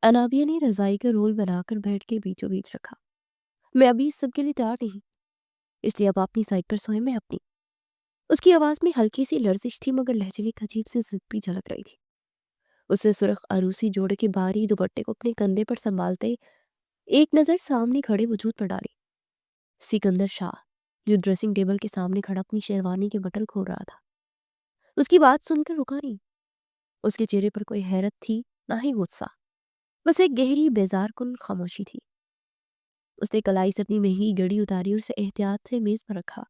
अनाबिया ने रजाई का रोल बनाकर बेड के बीचों बीच रखा। मैं अभी इस सब के लिए तैयार नहीं, इसलिए अब आप अपनी साइड पर सोए, मैं अपनी। उसकी आवाज में हल्की सी लर्जिश थी, मगर लहजे में एक अजीब सी जिद भी झलक रही थी। उसने सुर्ख अरूसी जोड़े के भारी दुपट्टे को अपने कंधे पर संभालते एक नजर सामने खड़े वजूद पर डाली। सिकंदर शाह, जो ड्रेसिंग टेबल के सामने खड़ा अपनी शेरवानी के बटन खोल रहा था, उसकी बात सुनकर रुका नहीं। उसके चेहरे पर कोई हैरत थी, ना ही गुस्सा, बस एक गहरी बेजार कुन खामोशी थी। उसने कलाई से अपनी महंगी घड़ी उतारी और उसे एहतियात से मेज पर रखा।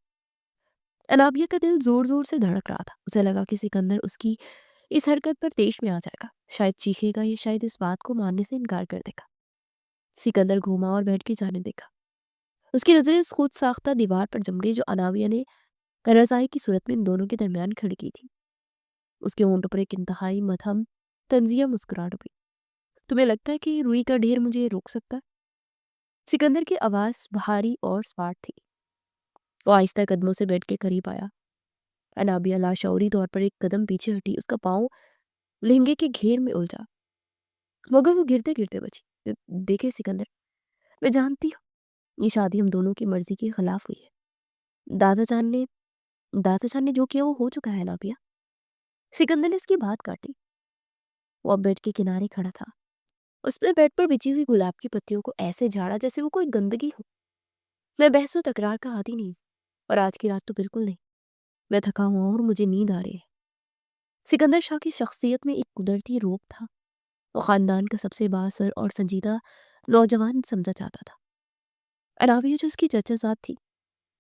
अनाबिया का दिल जोर जोर से धड़क रहा था। उसे लगा कि सिकंदर उसकी इस हरकत पर तेश में आ जाएगा, शायद चीखेगा या शायद इस बात को मानने से इनकार कर देगा। सिकंदर घूमा और बैठ के जाने देखा। उसकी नजरें उस खुद साख्ता दीवार पर जम गई जो अनाबिया ने रजाई की सूरत में इन दोनों के दरमियान खड़ी की थी। उसके होंठों पर एक इंतहाई मध्यम तंजिया मुस्कुराहट उभरी। तुम्हें लगता है कि रुई का ढेर मुझे रोक सकता है? सिकंदर की आवाज भारी और स्मार्ट थी। वो आहिस्ता कदमों से बेड के करीब आया। अनाबिया लाशौरी तौर पर एक कदम पीछे हटी। उसका पाँव लहंगे के घेर में उलझा, मगर वो गिरते गिरते बची। देखे सिकंदर, मैं जानती हूँ ये शादी हम दोनों की मर्जी के खिलाफ हुई है। दादा जान ने जो किया वो हो चुका है अनाबिया। सिकंदर ने इसकी बात काटी। वो अब बेड के किनारे खड़ा था। उसने बेड पर बिछी हुई गुलाब की पत्तियों को ऐसे झाड़ा जैसे वो कोई गंदगी हो। मैं बहसो तकरार का आदी नहीं, और आज की रात तो बिल्कुल नहीं। मैं थका हुआ हूं और मुझे नींद आ रही है। सिकंदर शाह की शख्सियत में एक कुदरती रोब था। वो खानदान का सबसे बाअसर और संजीदा नौजवान समझा जाता था। अनाविया जो उसकी चचाजाद थी,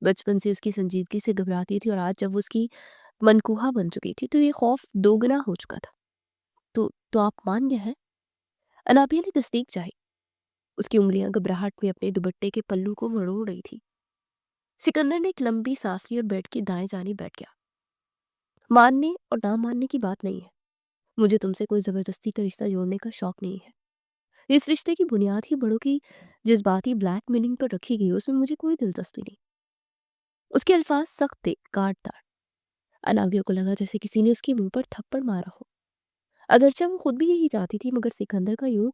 बचपन से उसकी संजीदगी से घबराती थी, और आज जब वो उसकी मनकूहा बन चुकी थी तो ये खौफ दोगुना हो चुका था। तो आप मान गए हैं? अनाबिया ने तस्दीक चाही। उसकी उंगलियां घबराहट में अपने दुपट्टे के पल्लू को मरोड़ रही थी। सिकंदर ने एक लंबी सांस ली और बेड की दाएं जानी बैठ गया। मानने और ना मानने की बात नहीं है। मुझे तुमसे कोई जबरदस्ती का रिश्ता जोड़ने का शौक नहीं है। इस रिश्ते की बुनियाद ही बड़ों की जज्बाती ब्लैक मीनिंग पर रखी गई, उसमें मुझे कोई दिलचस्पी नहीं। उसके अल्फाज सख्त थे, काटदार। अनाबिया को लगा जैसे किसी ने उसके मुंह पर थप्पड़ मारा हो। अगरचे वो खुद भी यही चाहती थी, मगर सिकंदर का यूं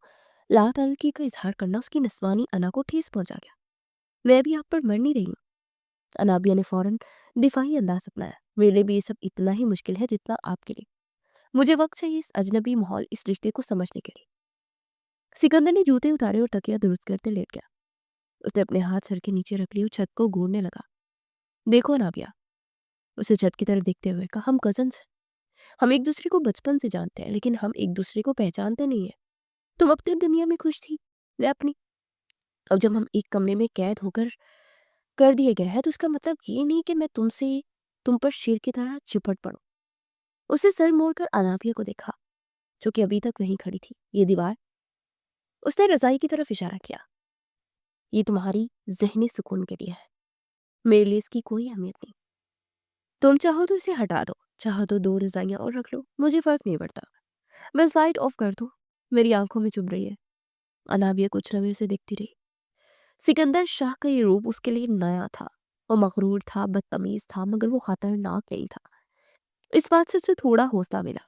लातल्की का इजहार करना उसकी नस्वानी अना को ठेस पहुंचा गया। मैं भी आप पर मर नहीं रही हूँ। अनाबिया ने फौरन दिफाई अंदाज अपनाया। मेरे लिए भी ये सब इतना ही मुश्किल है जितना आपके लिए। मुझे वक्त चाहिए इस अजनबी माहौल, इस रिश्ते को समझने के लिए। सिकंदर ने जूते उतारे और तकिया दुरुस्त करते लेट गया। उसने अपने हाथ सर के नीचे रख लिए और छत को घूरने लगा। देखो अनाबिया, उसे छत की तरफ देखते हुए कहा, हम कजन्स हैं। हम एक दूसरे को बचपन से जानते हैं, लेकिन हम एक दूसरे को पहचानते नहीं है। तुम अपनी दुनिया में खुश थी, मैं अपनी। अब जब हम एक कमरे में कैद होकर कर दिए गए हैं, तो उसका मतलब ये नहीं कि मैं तुम पर शेर की तरह चिपट पड़ूं। उसे सर मोड़कर अनाबिया को देखा, जो कि अभी तक वहीं खड़ी थी। ये दीवार, उसने रजाई की तरफ इशारा किया, ये तुम्हारी जहनी सुकून के लिए है। मेरे लिए इसकी कोई अहमियत नहीं। तुम चाहो तो इसे हटा दो, चाहो तो दो रजाइयां और रख लो, मुझे फर्क नहीं पड़ता। बस लाइट ऑफ कर दो, मेरी आंखों में चुभ रही है। अनाबिया कुछ रवे से देखती रही। सिकंदर शाह का ये रूप उसके लिए नया था। वो मगरूर था, बदतमीज था, मगर वो खतरनाक नहीं था। इस बात से उसे थोड़ा हौसला मिला।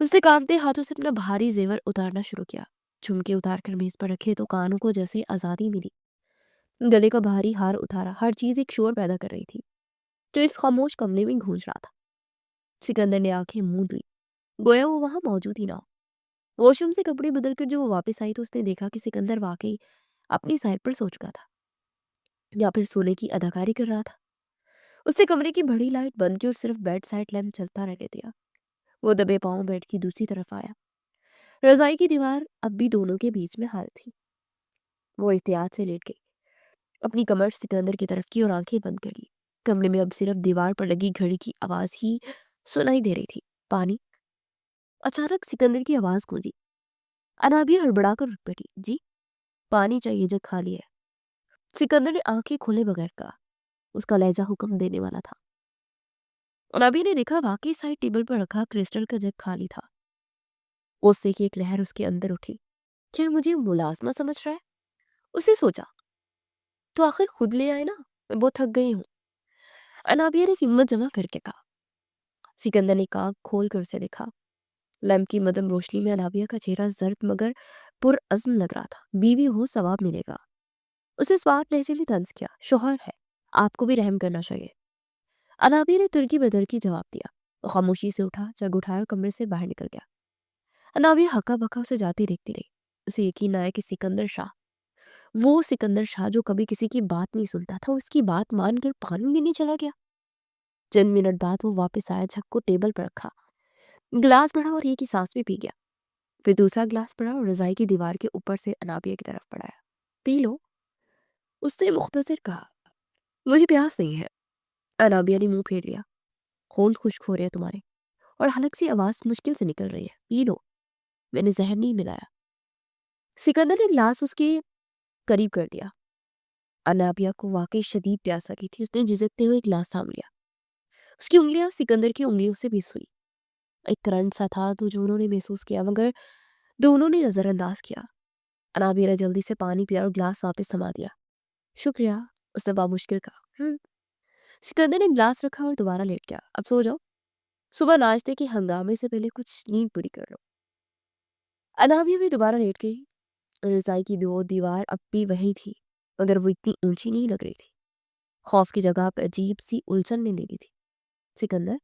उसने कांपते हाथों से अपना भारी जेवर उतारना शुरू किया। झुमके उतार कर मेज पर रखे तो कानों को जैसे आज़ादी मिली। गले का भारी हार उतारा। हर चीज एक शोर पैदा कर रही थी, जो इस खामोश कमरे में गूंज रहा था। सिकंदर ने आंखें मूंद ली, गोया वो वहां मौजूद ही ना हो। वॉशरूम से कपड़े बदलकर जो वो वापस आई तो उसने देखा कि सिकंदर वाकई अपनी साइड पर सो चुका था, या फिर सोने की अदाकारी कर रहा था। उसने कमरे की बड़ी लाइट बंद की और सिर्फ बेड साइड लैंप चलता रहने दिया। वो दबे पांव बेड की दूसरी तरफ आया। रजाई की दीवार अब भी दोनों के बीच में हाल थी। वो एहतियात से लेट गई, अपनी कमर सिकंदर की तरफ की और आंखें बंद कर ली। कमरे में अब सिर्फ दीवार पर लगी घड़ी की आवाज ही सुनाई दे रही थी। पानी। अचानक सिकंदर की आवाज गूंजी। अनाबिया हड़बड़ाकर उठ बैठी। जी, पानी चाहिए, जग खाली है। सिकंदर ने आंखें खोले बगैर कहा। उसका लहजा हुक्म देने वाला था। अनाबिया ने देखा वाकई साइड टेबल पर रखा क्रिस्टल का जग खाली था। गुस्से की एक लहर उसके अंदर उठी। क्या मुझे मुलाजमा समझ रहा है? उसे सोचा, तो आखिर खुद ले आए ना, मैं बहुत थक गई हूँ। अनाबिया ने हिम्मत जमा करके कहा। सिकंदर ने आंख खोल कर उसे देखा। لیمپ کی مدم روشنی میں انابیہ کا چہرہ زرد مگر پرعزم لگ رہا تھا. بیوی ہو ثواب ملے گا. اسے سوار لہجے میں طنز کیا. شوہر ہے، آپ کو بھی رحم کرنا چاہیے. انابیہ نے ترکی بدرکی جواب دیا. وہ خاموشی سے اٹھا، جگ اٹھایا اور کمرے سے باہر نکل گیا. انابیہ ہکا بکا اسے جاتی دیکھتی رہی. اسے یقین آیا کہ سکندر شاہ، وہ سکندر شاہ جو کبھی کسی کی بات نہیں سنتا تھا، اس کی بات مان کر پانی لینے چلا گیا. چند منٹ بعد وہ واپس آیا، جھگ کو ٹیبل پر رکھا، گلاس بڑھا اور ایک ہی سانس میں پی گیا. پھر دوسرا گلاس پڑا اور رضائی کی دیوار کے اوپر سے انابیہ کی طرف بڑھایا. پی لو، اس نے مختصر کہا. مجھے پیاس نہیں ہے. انابیہ نے منہ پھیر لیا. ہونٹ خشک ہو رہے ہیں تمہارے، اور حلق سی آواز مشکل سے نکل رہی ہے. پی لو، میں نے زہر نہیں ملایا. سکندر نے گلاس اس کے قریب کر دیا. انابیہ کو واقعی شدید پیاس لگی تھی. اس نے جھجکتے ہوئے گلاس تھام لیا. اس کی انگلیاں سکندر کی انگلیوں سے بھی سوئی. ایک کرنٹ سا تھا تو جو انہوں نے محسوس کیا، مگر دونوں نے نظر انداز کیا. انابیہ نے جلدی سے پانی پیا اور گلاس واپس سما دیا. شکریہ، اس نے بامشکل کہا. سکندر نے گلاس رکھا اور دوبارہ لیٹ گیا. اب سو جاؤ، صبح ناشتے کے ہنگامے سے پہلے کچھ نیند پوری کر لو. انابیہ بھی دوبارہ لیٹ گئی. رضائی کی دیوار اب بھی وہی تھی، مگر وہ اتنی اونچی نہیں لگ رہی تھی. خوف کی جگہ پہ عجیب سی الجھن نے لے لی تھی. سکندر،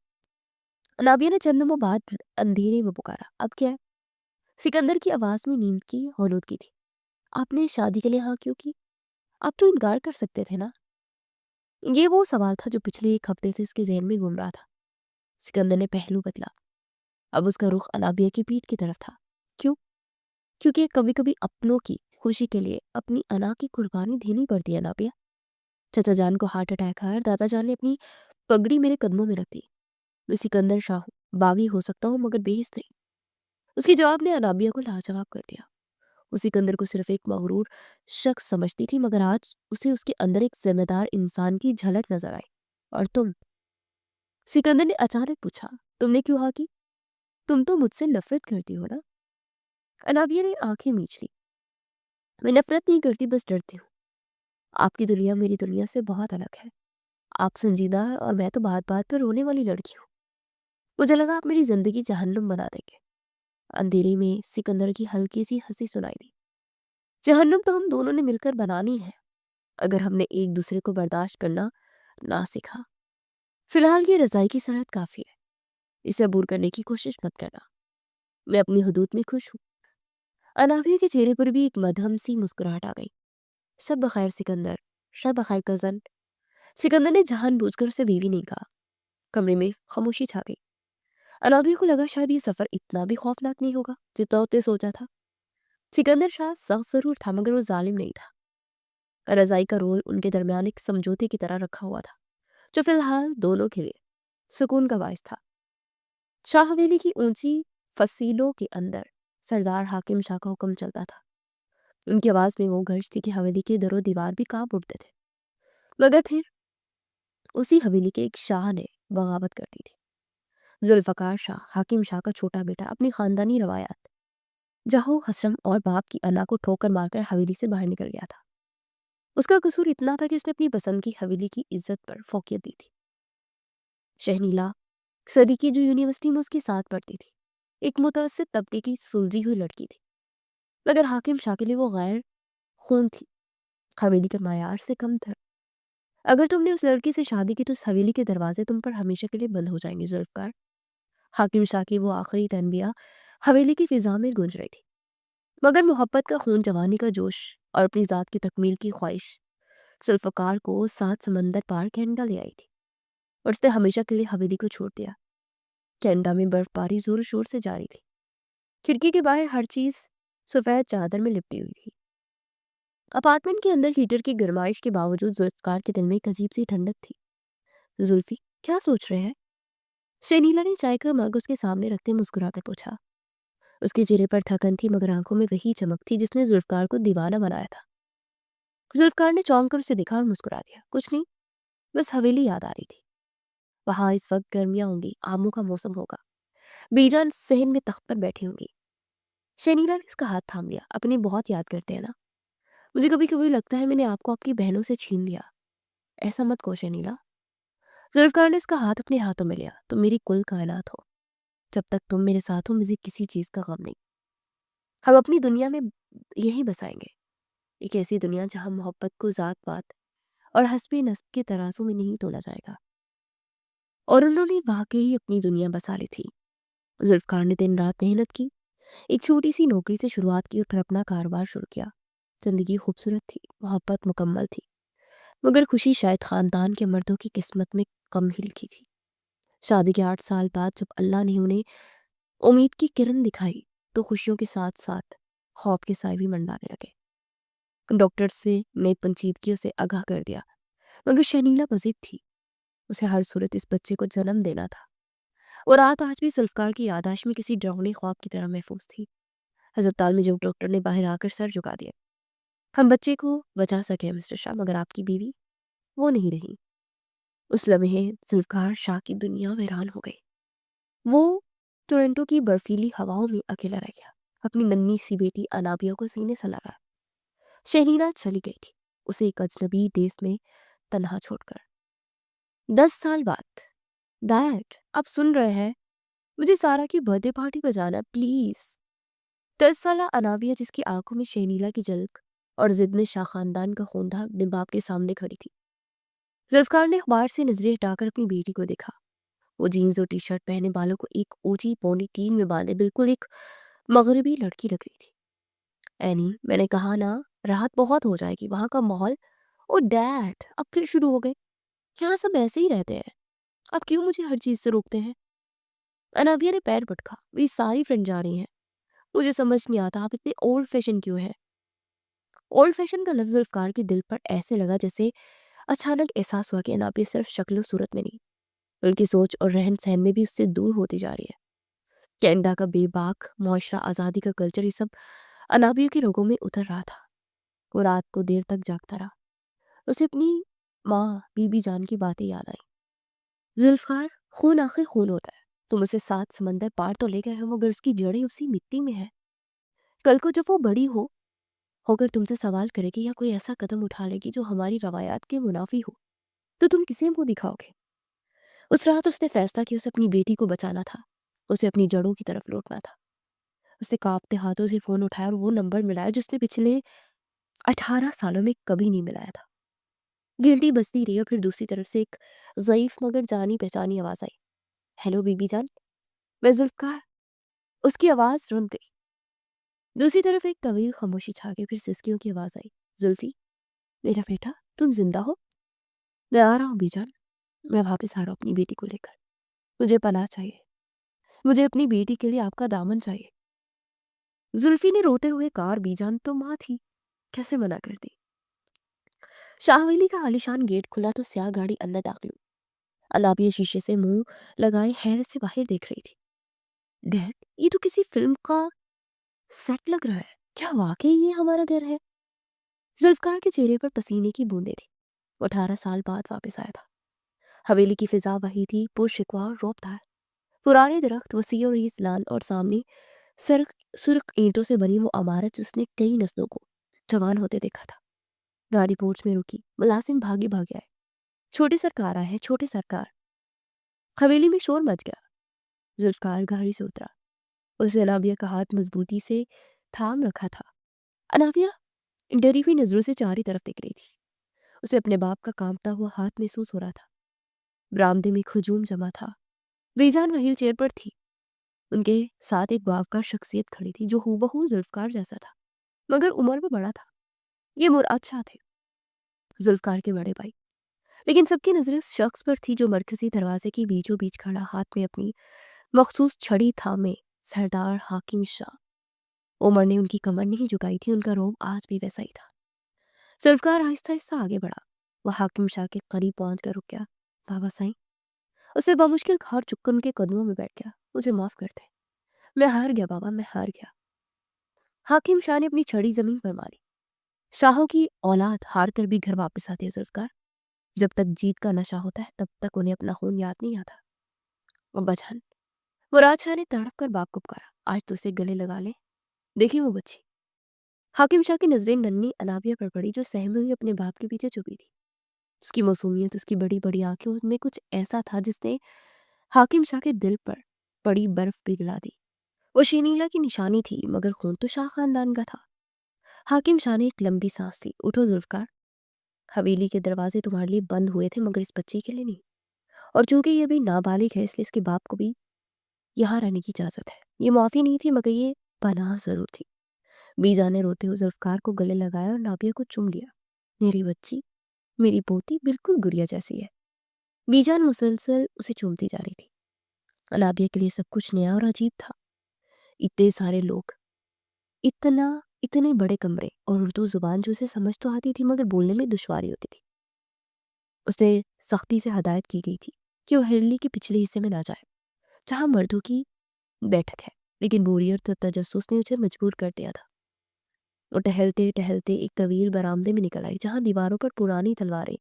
انابیہ نے چند لمحوں بعد اندھیرے میں پکارا. اب کیا ہے؟ سکندر کی آواز میں نیند کی آلودگی تھی. آپ نے شادی کے لیے ہاں کیوں کی؟ آپ تو انکار کر سکتے تھے نا. یہ وہ سوال تھا جو پچھلے ایک ہفتے سے اس کے ذہن میں گھوم رہا تھا. سکندر نے پہلو بدلا. اب اس کا رخ انابیہ کی پیٹھ کی طرف تھا. کیوں؟ کیونکہ کبھی کبھی اپنوں کی خوشی کے لیے اپنی انا کی قربانی دینی پڑتی ہے انابیہ. چچا جان کو ہارٹ اٹیک آیا اور دادا جان نے اپنی پگڑی میرے قدموں میں رکھ دی. میں سکندر شاہ ہوں، باغی ہو سکتا ہوں مگر بے حس نہیں. اس کے جواب نے انابیہ کو لاجواب کر دیا. وہ سکندر کو صرف ایک مغرور شخص سمجھتی تھی، مگر آج اسے اس کے اندر ایک ذمہ دار انسان کی جھلک نظر آئی. اور تم؟ سکندر نے اچانک پوچھا. تم نے کیوں ہاں کی؟ تم تو مجھ سے نفرت کرتی ہو نا. انابیہ نے آنکھیں میچ لی. میں نفرت نہیں کرتی، بس ڈرتی ہوں. آپ کی دنیا میری دنیا سے بہت الگ ہے. آپ سنجیدہ ہیں اور میں تو بات بات پر رونے والی لڑکی ہوں. مجھے لگا آپ میری زندگی جہنم بنا دیں گے. اندھیرے میں سکندر کی ہلکی سی ہنسی سنائی دی. جہنم تو ہم دونوں نے مل کر بنانی ہے، اگر ہم نے ایک دوسرے کو برداشت کرنا نہ سیکھا. فی الحال یہ رضائی کی سرحد کافی ہے. اسے عبور کرنے کی کوشش مت کرنا. میں اپنی حدود میں خوش ہوں. انابیہ کے چہرے پر بھی ایک مدھم سی مسکراہٹ آ گئی. شب بخیر سکندر. شب بخیر کزن. سکندر نے جان بوجھ کر اسے بیوی نہیں کہا. کمرے میں خاموشی چھا گئی. انابیہ کو لگا شاید یہ سفر اتنا بھی خوفناک نہیں ہوگا جتنا اس نے سوچا تھا. سکندر شاہ سخت ضرور تھا، مگر وہ ظالم نہیں تھا. رضائی کا رول ان کے درمیان ایک سمجھوتے کی طرح رکھا ہوا تھا، جو فی الحال دونوں کے لیے سکون کا باعث تھا. شاہ حویلی کی اونچی فصیلوں کے اندر سردار حاکم شاہ کا حکم چلتا تھا. ان کی آواز میں وہ گرج تھی کہ حویلی کے در و دیوار بھی کانپ اٹھتے تھے. مگر پھر اسی حویلی کے ایک شاہ نے بغاوت کر دی تھی. ذوالفقار شاہ، حاکم شاہ کا چھوٹا بیٹا، اپنی خاندانی روایات، جہو حسرم اور باپ کی انا کو ٹھوکر مار کر حویلی سے باہر نکل گیا تھا. اس کا قصور اتنا تھا کہ اس نے اپنی پسند کی حویلی کی عزت پر فوقیت دی تھی. شہنیلا صدی کی جو یونیورسٹی میں اس کے ساتھ پڑھتی تھی، ایک متوسط طبقے کی سلجھی ہوئی لڑکی تھی، مگر حاکم شاہ کے لیے وہ غیر خون تھی، حویلی کے معیار سے کم تر. اگر تم نے اس لڑکی سے شادی کی تو اس حویلی کے دروازے تم پر ہمیشہ کے لیے بند ہو جائیں گے ذوالفقار. حاکم شاہ کی وہ آخری تنبیہ حویلی کی فضا میں گونج رہی تھی. مگر محبت کا خون، جوانی کا جوش اور اپنی ذات کی تکمیل کی خواہش ذوالفقار کو 7 سمندر پار کینیڈا لے آئی تھی، اور اس نے ہمیشہ کے لیے حویلی کو چھوڑ دیا. کینیڈا میں برف باری زور و شور سے جاری تھی. کھڑکی کے باہر ہر چیز سفید چادر میں لپٹی ہوئی تھی. اپارٹمنٹ کے اندر ہیٹر کی گرمائش کے باوجود ذوالفقار کے دل میں ایک عجیب سی ٹھنڈک تھی. زلفی، کیا سوچ رہے ہیں؟ شنیلا نے چائے کا مگ اس کے سامنے رکھتے مسکرا کر پوچھا. اس کے چہرے پر تھکن تھی، مگر آنکھوں میں وہی چمک تھی جس نے ذوالفقار کو دیوانہ بنایا تھا. ذوالفقار نے چونک کر اسے دکھا اور مسکرا دیا. کچھ نہیں، بس حویلی یاد آ رہی تھی. وہاں اس وقت گرمیاں ہوں گی، آموں کا موسم ہوگا، بیجان صحن میں تخت پر بیٹھی ہوں گی. شنیلا نے اس کا ہاتھ تھام لیا. اپنی بہت یاد کرتے ہیں نا. مجھے کبھی کبھی لگتا ہے میں نے آپ کو آپ کی بہنوں سے چھین لیا. ایسا مت کہو شنیلا. ذوالفقار نے اس کا ہاتھ اپنے ہاتھوں میں لیا. تم میری کل کائنات ہو. जब तक तुम मेरे साथ हो मुझे किसी चीज़ का गम नहीं। हम अपनी दुनिया में यहीं बसाएंगे, एक ऐसी दुनिया जहाँ मोहब्बत को ज़ात पात और हस्बे नस्ब के तराजू में नहीं तोला जाएगा। और उन्होंने वाकई अपनी दुनिया बसा ली थी। जुल्फ़कार ने दिन रात मेहनत की, एक छोटी सी नौकरी से शुरुआत की और फिर अपना कारोबार शुरू किया। जिंदगी खूबसूरत थी, मोहब्बत मुकम्मल थी, मगर खुशी शायद ख़ानदान के मर्दों की किस्मत में कम ही लिखी थी। शादी के 8 साल बाद जब अल्लाह ने उन्हें उम्मीद की किरण दिखाई, तो खुशियों के साथ साथ खौफ के साए भी मंडराने लगे। डॉक्टर से ने पेचीदगियों से आगाह कर दिया, मगर शर्मिला बज़िद थी। उसे हर सूरत इस बच्चे को जन्म देना था। और रात आज भी जुल्फ़कार की याददाश्त में किसी डरावने ख्वाब की तरह महफूज थी। अस्पताल में जब डॉक्टर ने बाहर आकर सर झुका दिया, हम बच्चे को बचा सके मिस्टर शाह, मगर आपकी बीवी वो नहीं रही। उस लम्हे जुल्फ़कार शाह की दुनिया वीरान हो गई। वो टोरंटो की बर्फीली हवाओं में अकेला रह गया, अपनी नन्ही सी बेटी अनाबिया को सीने से लगा। शहनीरा चली गई थी, उसे एक अजनबी देश में तन्हा छोड़कर। 10 साल बाद, डैड आप सुन रहे हैं, मुझे सारा की बर्थडे पार्टी बजाना प्लीज। 10 साला अनाबिया, जिसकी आंखों में शहनीला की झलक और जिद में शाह खानदान का खून था, अपने बाप के सामने खड़ी थी। जुल्फ़कार ने अखबार से नजरें हटाकर अपनी बेटी को देखा। वो जीन्स और टी शर्ट पहने, बालों को एक ऊंची पोनी टीन में बांधे, बिल्कुल एक मगरबी लड़की लग रही थी। एनी, मैंने कहा ना, राहत बहुत हो जाएगी, वहां का माहौल। ओ डैड, अब फिर शुरू हो गए। यहाँ सब ऐसे ही रहते हैं, आप क्यों मुझे हर चीज से रोकते हैं? अनाबिया ने पैर पटका, मेरी सारी फ्रेंड जा रही हैं, मुझे समझ नहीं आता आप इतने ओल्ड फैशन क्यों हैं? ओल्ड फैशन का लफ्ज जुल्फ़कार के दिल पर ऐसे लगा जैसे अचानक एहसास हुआ कि अनाबिया सिर्फ शक्ल सूरत में नहीं, बल्कि सोच और रहन सहन में भी उससे दूर होती जा रही है। कनाडा का बेबाक मुआशरा, आज़ादी का कल्चर, ये सब अनाबिया के रगों में उतर रहा था। वो रात को देर तक जागता रहा। उसे अपनी माँ बीबी जान की बातें याद आई। जुल्फ़कार, खून आखिर खून होता है। तुम उसे 7 समंदर पार तो ले गए हो, मगर उसकी जड़ें उसी मिट्टी में है। कल को जब वो बड़ी होकर तुमसे सवाल करेगी या कोई ऐसा कदम उठा लेगी जो हमारी रवायात के मुनाफी हो, तो तुम किसे मुंह दिखाओगे? उस रात उसने फैसला किया, उसे अपनी बेटी को बचाना था, उसे अपनी जड़ों की तरफ लौटना था। उसने कांपते हाथों से फोन उठाया और वो नंबर मिलाया जिसने पिछले 18 सालों में कभी नहीं मिलाया था। घंटी बजती रही और फिर दूसरी तरफ से एक ज़ईफ मगर जानी पहचानी आवाज आई। हेलो बीबी जान, मैं जुल्फ़कार। उसकी आवाज रुन गई। दूसरी तरफ एक तवील खामोशी छा गई, फिर सिसकियों की आवाज आई। जुल्फी, मेरा बेटा, तुम जिंदा हो? मैं आ रहा हूँ बीजान, मैं वापस आ रहा हूँ अपनी बेटी को लेकर। मुझे पनाह चाहिए, मुझे अपनी बेटी के लिए आपका दामन चाहिए। जुल्फी ने रोते हुए कहा, बीजान तो माँ थी, कैसे मना कर दी? शाहवेली का आलिशान गेट खुला तो स्याह गाड़ी अंदर दाखिल हुई। अलाबिया शीशे से मुंह लगाए हैरत से बाहर देख रही थी। डैड, ये तो किसी फिल्म का सेट लग रहा है, क्या वाकई ये हमारा घर है? जुल्फकार के चेहरे पर पसीने की बूंदें थी। वो 18 साल बाद वापस आया था। हवेली की फिजा वही थी, पुरशिकवा और रौबदार। पुराने दरख्त, वसी और ईस लाल, और सामने सुर्ख सुर्ख ईंटों से बनी वो इमारत जिसने कई नस्लों को जवान होते देखा था। गाड़ी पोर्च में रुकी, मुलाजिम भागे भागे आए। छोटे सरकार आए हैं, छोटे सरकार। हवेली में शोर मच गया। जुल्फकार गाड़ी से उतरा। उसे अनाबिया का हाथ मजबूती से थाम रखा था। अनाबिया डरी हुई नजरों से चारों तरफ देख रही थी। उसे अपने बाप का कांपता हुआ हाथ महसूस हो रहा था। बरामदे में हुजूम जमा था। बेजान व्हील चेयर पर थी। उनके साथ एक बावकार शख्सियत खड़ी थी जो हूबहू जुल्फकार जैसा था, मगर उम्र में बड़ा था। ये मुराद शाह थे, जुल्फकार के बड़े भाई। लेकिन सबकी नजरें उस शख्स पर थी जो मरकजी दरवाजे के बीचों बीच खड़ा, हाथ में अपनी मखसूस छड़ी थामे, सरदार हाकिम शाह। उमर ने उनकी कमर नहीं झुकाई थी, उनका रोब आज भी वैसा ही था। जुल्फकार आहिस्ता आहिस्ता आगे बढ़ा। वह हाकिम शाह के करीब पहुंच कर रुक गया। बाबा साईं, उसे बमुश्किल खार चुककर उनके कदमों में बैठ गया। मुझे माफ कर दे, मैं हार गया बाबा, मैं हार गया। हाकिम शाह ने अपनी छड़ी जमीन पर मारी। शाहों की औलाद हार कर भी घर वापस आती है जुल्फकार। जब तक जीत का नशा होता है तब तक उन्हें अपना खून याद नहीं आता। अब्बा जान, मुराद शाह ने तड़प कर बाप को पुकारा, आज तो उसे गले लगा ले, देखिए वो बच्ची। हाकिम शाह की नजरें नन्ही अनाबिया पर पड़ी जो सहमी हुई अपने बाप के पीछे छुपी थी। उसकी मासूमियत, उसकी बड़ी बड़ी आंखें, उनमें कुछ ऐसा था जिसने हाकिम शाह के दिल पर پڑی برف پگھلا دی۔ وہ شینیلا کی نشانی تھی مگر خون تو شاہ خاندان کا تھا۔ حاکم شاہ نے ایک لمبی سانس لی۔ اٹھو ذوالفقار، حویلی کے دروازے تمہارے لیے بند ہوئے تھے مگر اس بچی کے لیے نہیں، اور چونکہ یہ بھی نابالغ ہے اس لیے اس کے باپ کو بھی یہاں رہنے کی اجازت ہے۔ یہ معافی نہیں تھی مگر یہ پناہ ضرور تھی۔ بیجا نے روتے ہوئے ذوالفقار کو گلے لگایا اور نابیہ کو چم لیا۔ میری بچی، میری پوتی بالکل گڑیا جیسی ہے۔ بیجان مسلسل اسے چومتی جا رہی تھی۔ نابیہ کے لیے سب کچھ نیا اور عجیب تھا۔ اتنے سارے لوگ، اتنے بڑے کمرے، اور اردو زبان جو اسے سمجھ تو آتی تھی مگر بولنے میں دشواری ہوتی تھی۔ اسے سختی سے ہدایت کی گئی تھی کہ وہ حویلی کے پچھلے حصے میں نہ جائے جہاں مردوں کی بیٹھک ہے، لیکن بوری اور تجسس نے اسے مجبور کر دیا تھا۔ وہ ٹہلتے ٹہلتے ایک طویل برآمدے میں نکل آئی جہاں دیواروں پر پرانی تلواریں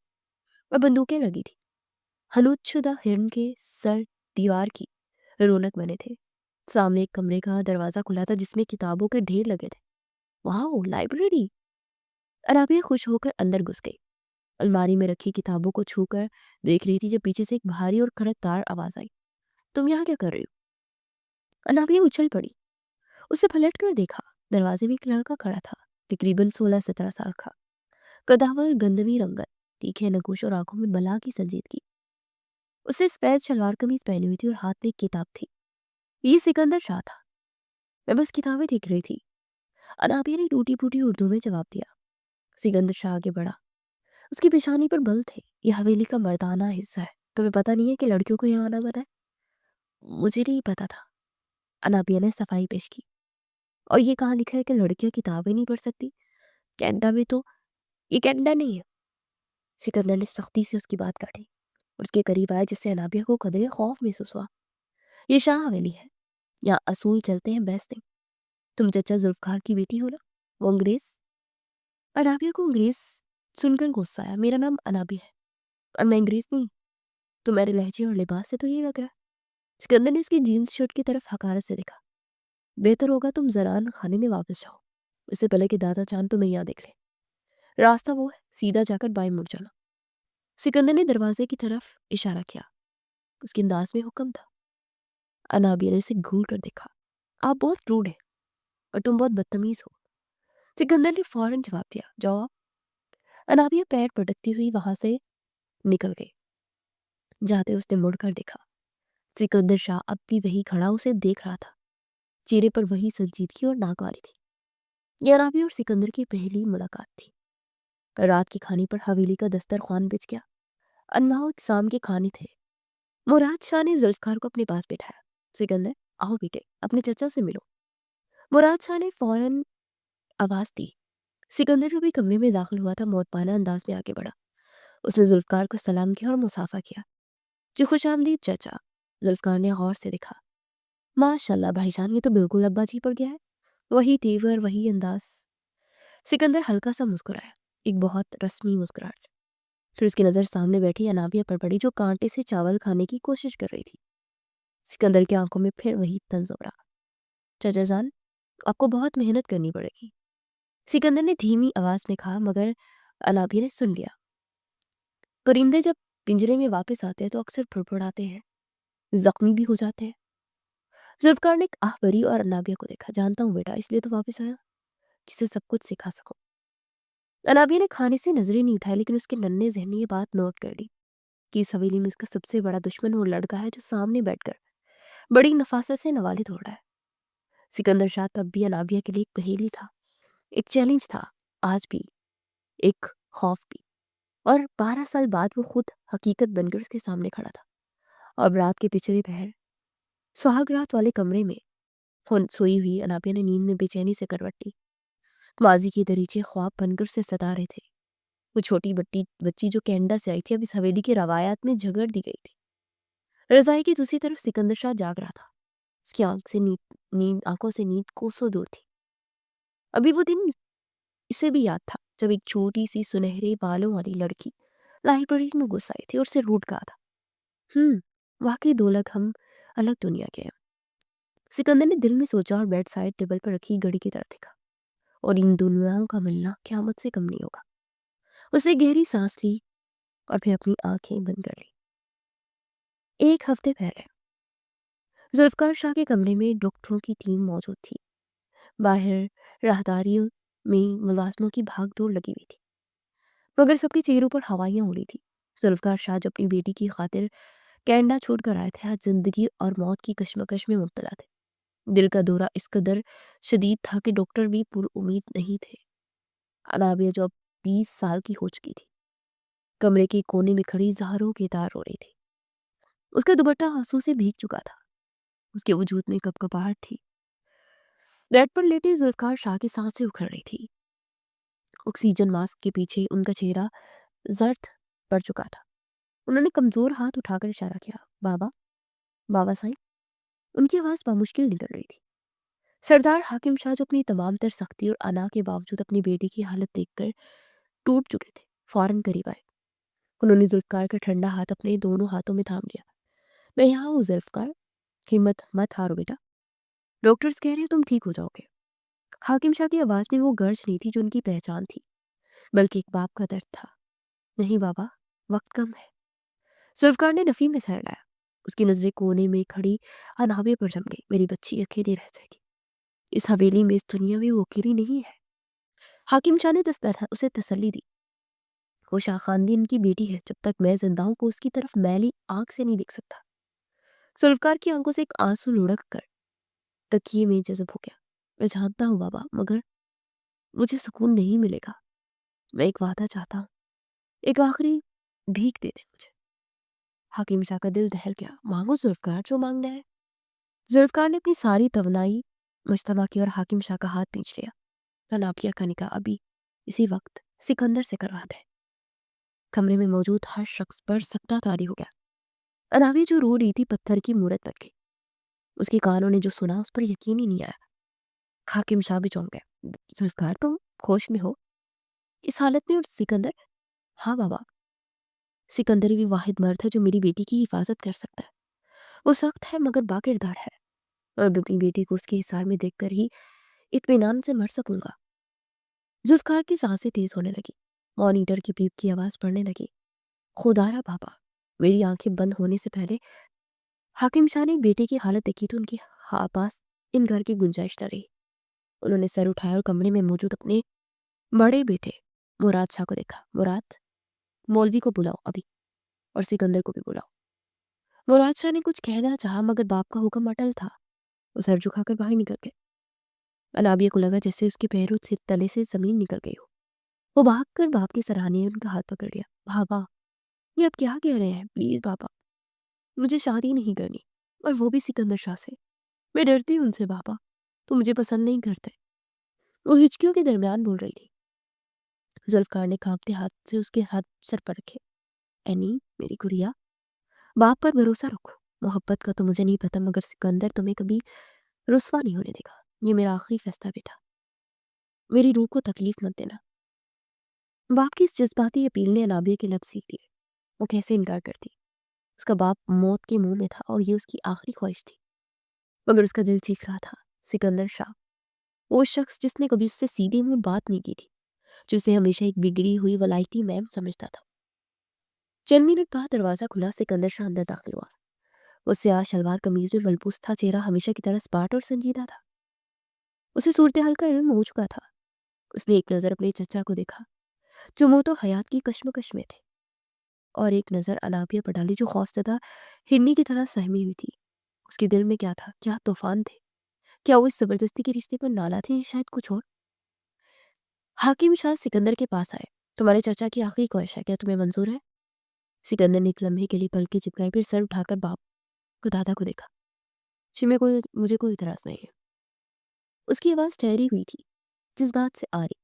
اور بندوقیں لگی تھی۔ حنوط شدہ ہرن کے سر دیوار کی رونق بنے تھے۔ سامنے ایک کمرے کا دروازہ کھلا تھا جس میں کتابوں کے ڈھیر لگے تھے۔ واؤ، لائبریری! رابعہ خوش ہو کر اندر گھس گئی۔ الماری میں رکھی کتابوں کو چھو کر دیکھ رہی تھی جب پیچھے سے ایک بھاری اور کڑکدار آواز آئی، تم یہاں کیا کر رہی ہو؟ رابعہ اچھل پڑی۔ اسے پلٹ کر دیکھا۔ دروازے میں ایک لڑکا کھڑا تھا، تقریباً 16-17 سال کا، قداور گندمی رنگت، تیکھے نگوش اور آنکھوں میں بلا کی سنجیدگی۔ اسے سفید شلوار قمیض پہنی ہوئی تھی اور ہاتھ میں ایک کتاب تھی۔ یہ سکندر شاہ تھا۔ میں بس کتابیں دیکھ رہی تھی، رابعہ نے ٹوٹی پھوٹی اردو میں جواب دیا۔ سکندر شاہ آگے بڑھا۔ اس کی پیشانی پر بل تھے۔ یہ حویلی کا مردانہ حصہ ہے، تمہیں پتہ نہیں ہے کہ لڑکیوں کو یہاں آنا منع ہے؟ مجھے نہیں پتا تھا، انابیہ نے صفائی پیش کی۔ اور یہ کہاں لکھا ہے کہ لڑکیاں کتابیں نہیں پڑھ سکتی؟ کینیڈا میں تو یہ کینیڈا نہیں ہے۔ سکندر نے سختی سے اس کی بات کاٹی اور اس کے قریب آیا جس سے انابیہ کو قدرے خوف محسوس ہوا۔ یہ شاہ حویلی ہے، یہاں اصول چلتے ہیں، بحث نہیں۔ تم چچا ذوالفقار کی بیٹی ہو نا؟ وہ انگریز؟ انابیہ کو انگریز سن کر غصہ آیا۔ میرا نام انابیہ ہے اور میں انگریز نہیں، تمہارے لہجے اور لباس سے تو یہ لگ رہا ہے۔ سکندر نے اس کی جینز شرٹ کی طرف حقارت سے دیکھا۔ بہتر ہوگا تم زنان خانے میں واپس جاؤ، اس سے پہلے کہ دادا چاند تمہیں یہاں دیکھ لے۔ راستہ وہ ہے، سیدھا جا کر بائیں مڑ جانا۔ سکندر نے دروازے کی طرف اشارہ کیا۔ اس کے انداز میں حکم تھا۔ انابیہ نے اسے گھور کر دیکھا۔ آپ بہت روڈ ہیں اور تم بہت بدتمیز ہو۔ سکندر نے فوراً جواب دیا، جاؤ آپ۔ انابیہ پیر پٹکتی ہوئی وہاں سے نکل گئی۔ جاتے اس نے مڑ کر دیکھا۔ سکندر شاہ اب بھی وہی کھڑا اسے دیکھ رہا تھا۔ چہرے پر وہی سنجیدگی اور ناگواری تھی۔ یہ انابیہ اور سکندر کی پہلی ملاقات تھی۔ رات کے کھانے پر حویلی کا دسترخوان بچ گیا۔ انواع اقسام کے کھانے تھے۔ مراد شاہ نے ذوالفقار کو اپنے پاس بٹھایا۔ سکندر، آؤ بیٹے، اپنے چچا سے ملو۔ مراد شاہ نے فوراً آواز دی۔ سکندر جو بھی کمرے میں داخل ہوا تھا موت انداز میں آگے بڑھا۔ اس نے ذوالفقار کو سلام کیا اور مصافحہ کیا۔ جی خوش آمدید چچا۔ ذوالفقار نے غور سے دیکھا۔ ماشاءاللہ بھائی جان، یہ تو بالکل ابا جی پر گیا ہے، وہی تیور، وہی انداز۔ سکندر ہلکا سا مسکرایا، ایک بہت رسمی مسکراہٹ۔ پھر اس کی نظر سامنے بیٹھی انابیہ پر پڑی جو کانٹے سے چاول کھانے کی کوشش کر رہی تھی۔ سکندر کی آنکھوں میں پھر وہی طنز ابھرا۔ چچا جان، آپ کو بہت محنت کرنی پڑے گی، سکندر نے دھیمی آواز میں کہا، مگر انابیہ نے سن لیا۔ پرندے جب پنجرے میں واپس آتے ہیں تو اکثر پھڑپھڑاتے ہیں، زخمی بھی ہو جاتے ہیں۔ ذوالفقار نے ایک آہ بھری اور انابیہ کو دیکھا۔ جانتا ہوں بیٹا، اس لیے تو واپس آیا، کسے سب کچھ سکھا سکو۔ انابیہ نے کھانے سے نظریں نہیں اٹھائی لیکن اس کے ننھے ذہن نے یہ بات نوٹ کر لی کہ اس حویلی میں اس کا سب سے بڑا دشمن وہ لڑکا ہے جو سامنے بیٹھ کر بڑی نفاست سے نوالد ہو رہا ہے۔ سکندر شاہ تب بھی انابیہ کے لیے ایک پہیلی تھا، ایک چیلنج تھا، آج بھی ایک خوف بھی۔ اور 12 سال بعد وہ خود حقیقت بن کر اس کے سامنے کھڑا تھا۔ اب رات کے پچھلے پہر سہاگ رات والے کمرے میں سوئی ہوئی انابیہ نے نیند میں بے چینی سے کروٹ لی۔ ماضی کی دریچے خواب بن کر اسے ستا رہے تھے۔ وہ چھوٹی بچی جو کینیڈا سے آئی تھی اب اس حویلی کی روایات میں جھگڑ دی گئی تھی۔ رضائی کی دوسری طرف سکندر شاہ جاگ رہا تھا۔ اس کی آنکھوں سے نیند کوسوں دور تھی۔ ابھی وہ دن اسے بھی یاد تھا جب ایک چھوٹی سی سنہرے بالوں والی لڑکی لائبریری میں گھس آئی تھی اور اسے روٹ کہا تھا۔ واقعی دو لگ ہم الگ دنیا کے ہیں۔ سکندر نے دل میں سوچا اور بیڈ سائڈ ٹیبل پر رکھی گھڑی کی طرف دیکھا۔ اور ان دنیاؤں کا ملنا قیامت سے کم نہیں ہوگا۔ اسے گہری سانس لی اور پھر اپنی آنکھیں بند کر لی۔ 1 ہفتے پہلے ज़ुल्फ़िकार शाह के कमरे में डॉक्टरों की टीम मौजूद थी। बाहर राहदारियों में मुलाज़िमों की भाग-दौड़ लगी हुई थी, मगर सबके चेहरों पर हवाइयाँ उड़ी थी। ज़ुल्फ़िकार शाह जो अपनी बेटी की खातिर कनाडा छोड़कर आए थे, आज ज़िंदगी और मौत की कशमकश में मुब्तला थे। दिल का दौरा इस कदर शदीद था कि डॉक्टर भी पुरउम्मीद नहीं थे। अनाबिया जो अब 20 साल की हो चुकी थी, कमरे के कोने में खड़ी ज़ाहरों के तार रो रही थी। उसका दुपट्टा आंसू से भीग चुका था, उसके वजूद में कपकपाहट थी। बेड पर लेटे ज़ुल्फ़िकार शाह की सांसें उखड़ रही थी। ऑक्सीजन मास्क के पीछे उनका चेहरा जर्द पड़ चुका था। उन्होंने कमज़ोर हाथ उठाकर इशारा किया, बाबा, बाबा साईं। उनकी आवाज़ बामुश्किल निकल रही थी। सरदार हाकिम शाह जो अपनी तमाम तर सख्ती और अना के बावजूद अपनी बेटी की हालत देखकर टूट चुके थे, फौरन करीब आए। उन्होंने ज़ुल्फ़िकार का ठंडा हाथ अपने दोनों हाथों में थाम लिया। मैं यहाँ हूँ ज़ुल्फ़िकार, हिम्मत मत हारो बेटा। डॉक्टर्स कह रहे हैं तुम ठीक हो जाओगे। हाकिम शाह की आवाज़ में वो गर्ज नहीं थी जो उनकी पहचान थी, बल्कि एक बाप का दर्द था। नहीं बाबा, वक्त कम है। ज़ुल्फ़िकार ने नफ़ी में सर लाया। उसकी नज़रें कोने में खड़ी अनाबे पर जम गई। मेरी बच्ची अकेली रह जाएगी इस हवेली में, इस दुनिया में वो अकेली नहीं है। हाकिम शाह ने जिस तरह उसे तसल्ली दी, वो शाह खानदान की बेटी है, जब तक मैं जिंदा हूं को उसकी तरफ मैली आंख से नहीं देख सकता। ज़ुल्फ़िकार की आंखों से एक आंसू लुढ़क कर तकिए में जज़ब हो गया। मैं जानता हूँ बाबा, मगर मुझे सुकून नहीं मिलेगा। मैं एक वादा चाहता हूँ, एक आखिरी भीख दे दे मुझे। हाकिम शाह का दिल दहल गया। मांगो ज़ुल्फ़िकार, जो मांगना है। ज़ुल्फ़िकार ने अपनी सारी तवनाई मुज्तमع की और हाकिम शाह का हाथ खींच लिया। अनाबिया का निकाह अभी इसी वक्त सिकंदर से करवा दे। कमरे में मौजूद हर शख्स पर सकता तारी हो गया। अनाबिया जो रो रही थी पत्थर की मूरत बन गई। उसके कानों ने जो सुना उस पर यकीन ही नहीं आया। हाकिम शाह भी चौंक गए। ज़ुल्फ़िकार, तुम होश में हो इस हालत में? और सिकंदर? हाँ बाबा, सिकंदर भी वाहिद मर्द है जो मेरी बेटी की हिफाजत कर सकता है। वो सख्त है मगर बाकिरदार है, और मैं अपनी बेटी को उसके हिसार में देखकर ही इत्मीनान से मर सकूंगा। जुल्फ़िकार की सांसें तेज होने लगी। मॉनिटर की बीप की आवाज़ बढ़ने लगी। खुदारा बाबा, मेरी आंखें बंद होने से पहले हाकिम शाह ने बेटे की हालत देखी तो उनकी पास इन घर की गुंजाइश न रही। उन्होंने सर उठाया और कमरे में मौजूद अपने बड़े बेटे मुराद शाह को देखा। मुराद, मौलवी को बुलाओ अभी, और सिकंदर को भी बुलाओ। मुराद शाह ने कुछ कहना चाहा मगर बाप का हुक्म अटल था। वो सर झुकाकर बाहर निकल गए। अनाबिया को लगा जैसे उसके पैरों से तले से जमीन निकल गई हो। वो भागकर बाप की सराहनीय उनका हाथ पकड़ लिया। बाबा, ये आप क्या कह रहे हैं? प्लीज बाबा, मुझे शादी नहीं करनी, और वो भी सिकंदर शाह से। मैं डरती हूँ उनसे बाबा, तो मुझे पसंद नहीं करते। वो हिचकियों के दरमियान बोल रही थी। जुल्फ़िकार ने कांपते हाथ से उसके हाथ सर पर रखे। एनी, मेरी गुड़िया, बाप पर भरोसा रखो। मोहब्बत का तो मुझे नहीं पता, मगर सिकंदर तुम्हें कभी रुस्वा नहीं होने देगा। ये मेरा आखिरी फैसला बेटा। मेरी रूह को तकलीफ मत देना। बाप की इस जज्बाती अपील ने अनाबिया के लब सीख दिए। वो कैसे इनकार करती? उसका बाप मौत के मुंह में था और ये उसकी आखिरी ख्वाहिश थी। मगर उसका दिल चीख रहा था। सिकंदर शाह, वो शख्स जिसने कभी उससे सीधे मुंह बात नहीं की थी, जिसे हमेशा एक बिगड़ी हुई वलायती मैम समझता था। चंद मिनट बाद दरवाजा खुला। सिकंदर शाह अंदर दाखिल हुआ। वो स्याह शलवार कमीज में मलबूस था। चेहरा हमेशा की तरह स्पाट और संजीदा था। उसे सूरत हाल का इल्म हो चुका था। उसने एक नज़र अपने चचा को देखा, जो मुंह तो हयात की कश्मकश में थे, और एक नज़र अनाबिया पर डाली, जो खौफजदा हिरनी की तरह सहमी हुई थी। उसके दिल में क्या था? क्या तूफान थे? क्या वो इस जबरदस्ती के रिश्ते पर नाला थे, या शायद कुछ और? हाकिम शाह सिकंदर के पास आए। तुम्हारे चाचा की आखिरी ख्वाहिश है, क्या तुम्हें मंजूर है? सिकंदर ने एक लम्हे के लिए पलकें चिपकाई, फिर सर उठाकर बाप को दादा को देखा। जी, मुझे कोई इतराज नहीं है। उसकी आवाज़ ठहरी हुई थी, जिस बात से आ रही।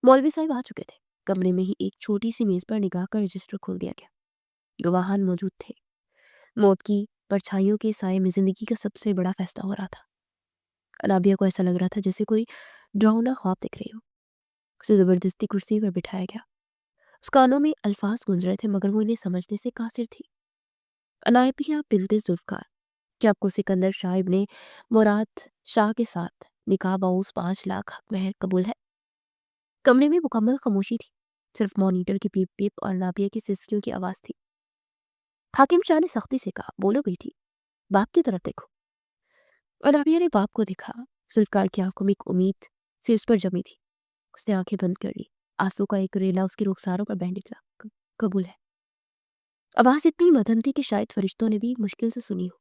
मौलवी साहब आ चुके थे। कमरे में ही एक छोटी सी मेज पर निगाह का रजिस्टर खोल दिया गया। गवाहान मौजूद थे। मौत की परछाइयों के साए में जिंदगी का सबसे बड़ा फैसला हो रहा था। अनाबिया को ऐसा लग रहा था जैसे कोई डरावना ख्वाब दिख रही हो। उसे जबरदस्ती कुर्सी पर बिठाया गया। उस कानों में अल्फाज गूंज रहे थे, मगर वो इन्हें समझने से कासिर थी। अनाबिया बिनते जुल्फ़िकार, क्या आपको सिकंदर शाह ने मुराद शाह के साथ निकाह बाउस 5 लाख हक महर कबूल है? कमरे में मुकम्मल खामोशी थी। सिर्फ मॉनिटर की पीप पीप और अनाबिया की सिसकियों की आवाज़ थी। हाकिम शाह ने सख्ती से कहा, बोलो बेटी, बाप की तरफ देखो। अनामिया ने बाप को देखा। जुल्फकार की आंखों में एक उम्मीद सी उस पर जमी थी। उसने आंखें बंद कर ली। आंसू का एक रेला उसके रुखसारों पर बह निकला। कबूल है। आवाज इतनी मध्यम थी कि शायद फरिश्तों ने भी मुश्किल से सुनी हो।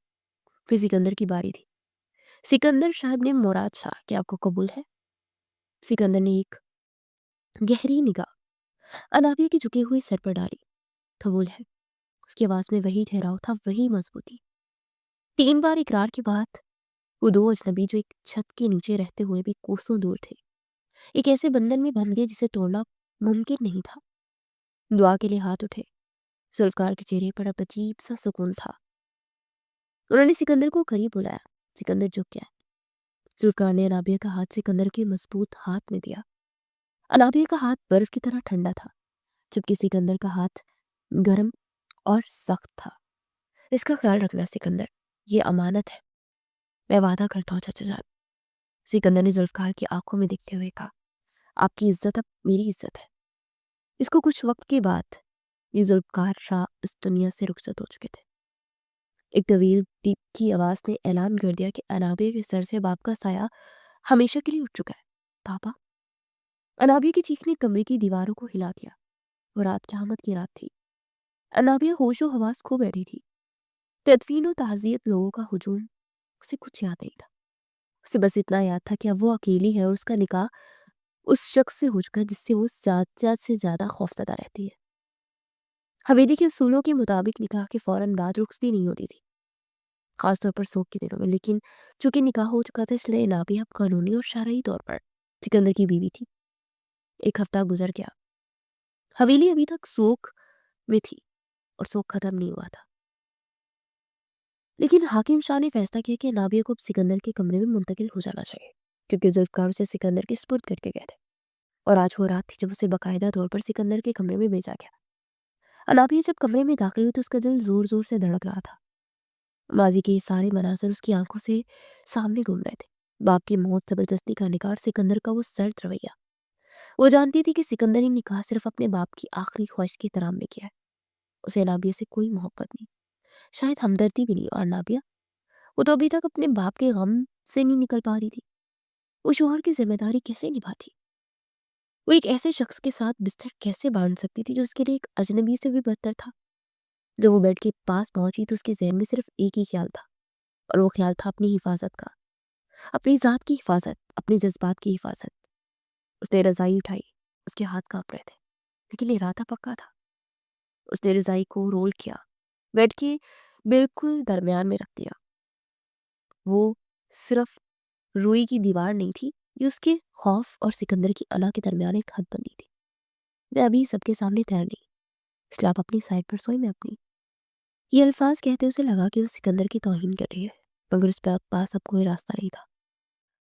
फिर सिकंदर की बारी थी। सिकंदर साहब ने मुराद शाह, क्या आपको कबूल है? सिकंदर ने एक गहरी निगाह अनामिया के झुके हुए सर पर डाली। कबूल है। उसकी आवाज में वही ठहराव था, वही मजबूती। 3 बार इकरार के बाद वो दो अजनबी जो एक छत के नीचे रहते हुए भी कोसों दूर थे, एक ऐसे बंधन में बंध गए जिसे तोड़ना मुमकिन नहीं था। दुआ के लिए हाथ उठे। जुल्फकार के चेहरे पर अब अजीब सा सुकून था। उन्होंने सिकंदर को करीब बुलाया। सिकंदर झुक गया। जुल्फकार ने अनाबिया का हाथ सिकंदर के मजबूत हाथ में दिया। अनाबिया का हाथ बर्फ की तरह ठंडा था, जबकि सिकंदर का हाथ गर्म और सख्त था। इसका ख्याल रखना सिकंदर, ये अमानत है। मैं वादा करता हूँ चाचा जान। सिकंदर ने जुल्फकार की आंखों में देखते हुए कहा, आपकी इज्जत अब मेरी इज्जत है। इसको कुछ वक्त के बाद ये जुल्फकार शाह इस दुनिया से रुखसत हो चुके थे। एक तवील दीप की आवाज ने ऐलान कर दिया कि अनाबिया के सर से बाप का साया हमेशा के लिए उठ चुका है। पापा। अनाबिया की चीख ने कमरे की दीवारों को हिला दिया। वो रात क़यामत की रात थी। अनाबिया होशो हवास खो बैठी थी। तदफीन और ताज़ियत लोगों का हुजूम उसे कुछ याद नहीं था। उसे बस इतना याद था कि अब वो अकेली है और उसका निकाह उस शख्स से हो चुका है जिससे वो ज्यादा से ज्यादा खौफजदा रहती है। हवेली के उसूलों के मुताबिक निकाह के फौरन बाद रुखसती नहीं होती थी, खासतौर पर सोग के दिनों में। लेकिन चूंकि निकाह हो चुका था, इसलिए नाबिया अब कानूनी और शरई तौर पर सिकंदर की बीवी थी। एक हफ्ता गुजर गया। हवेली अभी तक सोग में थी और सोग खत्म नहीं हुआ था। लेकिन हाकिम शाह ने फैसला किया कि नाबिया को अब सिकंदर के कमरे में मुंतकिल हो जाना चाहिए, क्योंकि जुल्फकार उसे सिकंदर के सुपुर्द करके गए थे। और आज वो रात थी जब उसे बाकायदा तौर पर सिकंदर के कमरे में भेजा गया। अनाबिया जब कमरे में दाखिल हुई तो उसका दिल जोर जोर से धड़क रहा था। माजी के ये सारे मनाजर उसकी आंखों से सामने घूम रहे थे। बाप की मौत, जबरदस्ती का निकाह, सिकंदर का वो सर्द रवैया। वो जानती थी कि सिकंदर ने निकाह सिर्फ अपने बाप की आखिरी ख्वाहिश के तराम में किया है। उसे नाबिया से कोई मोहब्बत नहीं, शायद हमदर्दी भी नहीं। और नाबिया, वो तो अभी तक अपने बाप के गम से नहीं निकल पा रही थी। वो शोहर की जिम्मेदारी कैसे निभाती? वो एक ऐसे शख्स के साथ बिस्तर कैसे बांध सकती थी जो उसके लिए एक अजनबी से भी बदतर था? जब वो बेड के पास पहुंची तो उसके जहन में सिर्फ एक ही ख्याल था, और वो ख्याल था अपनी हिफाजत का, अपनी जात की हिफाजत, अपने जज्बात की हिफाजत। उसने रजाई उठाई। उसके हाथ कांप रहे थे, लेकिन इरादा पक्का था। उसने रजाई को रोल किया, बेड के बिल्कुल दरमियान में रख दिया। वो सिर्फ रुई की दीवार नहीं थी, ये उसके खौफ और सिकंदर की अना के दरमियान एक हद बंदी थी। मैं अभी सबके सामने तैयार नहीं, इसलिए आप अपनी साइड पर सोए, मैं अपनी। ये अल्फाज कहते उसे लगा कि वो सिकंदर की तौहीन कर रही है, मगर उस पर पास अब कोई रास्ता नहीं था।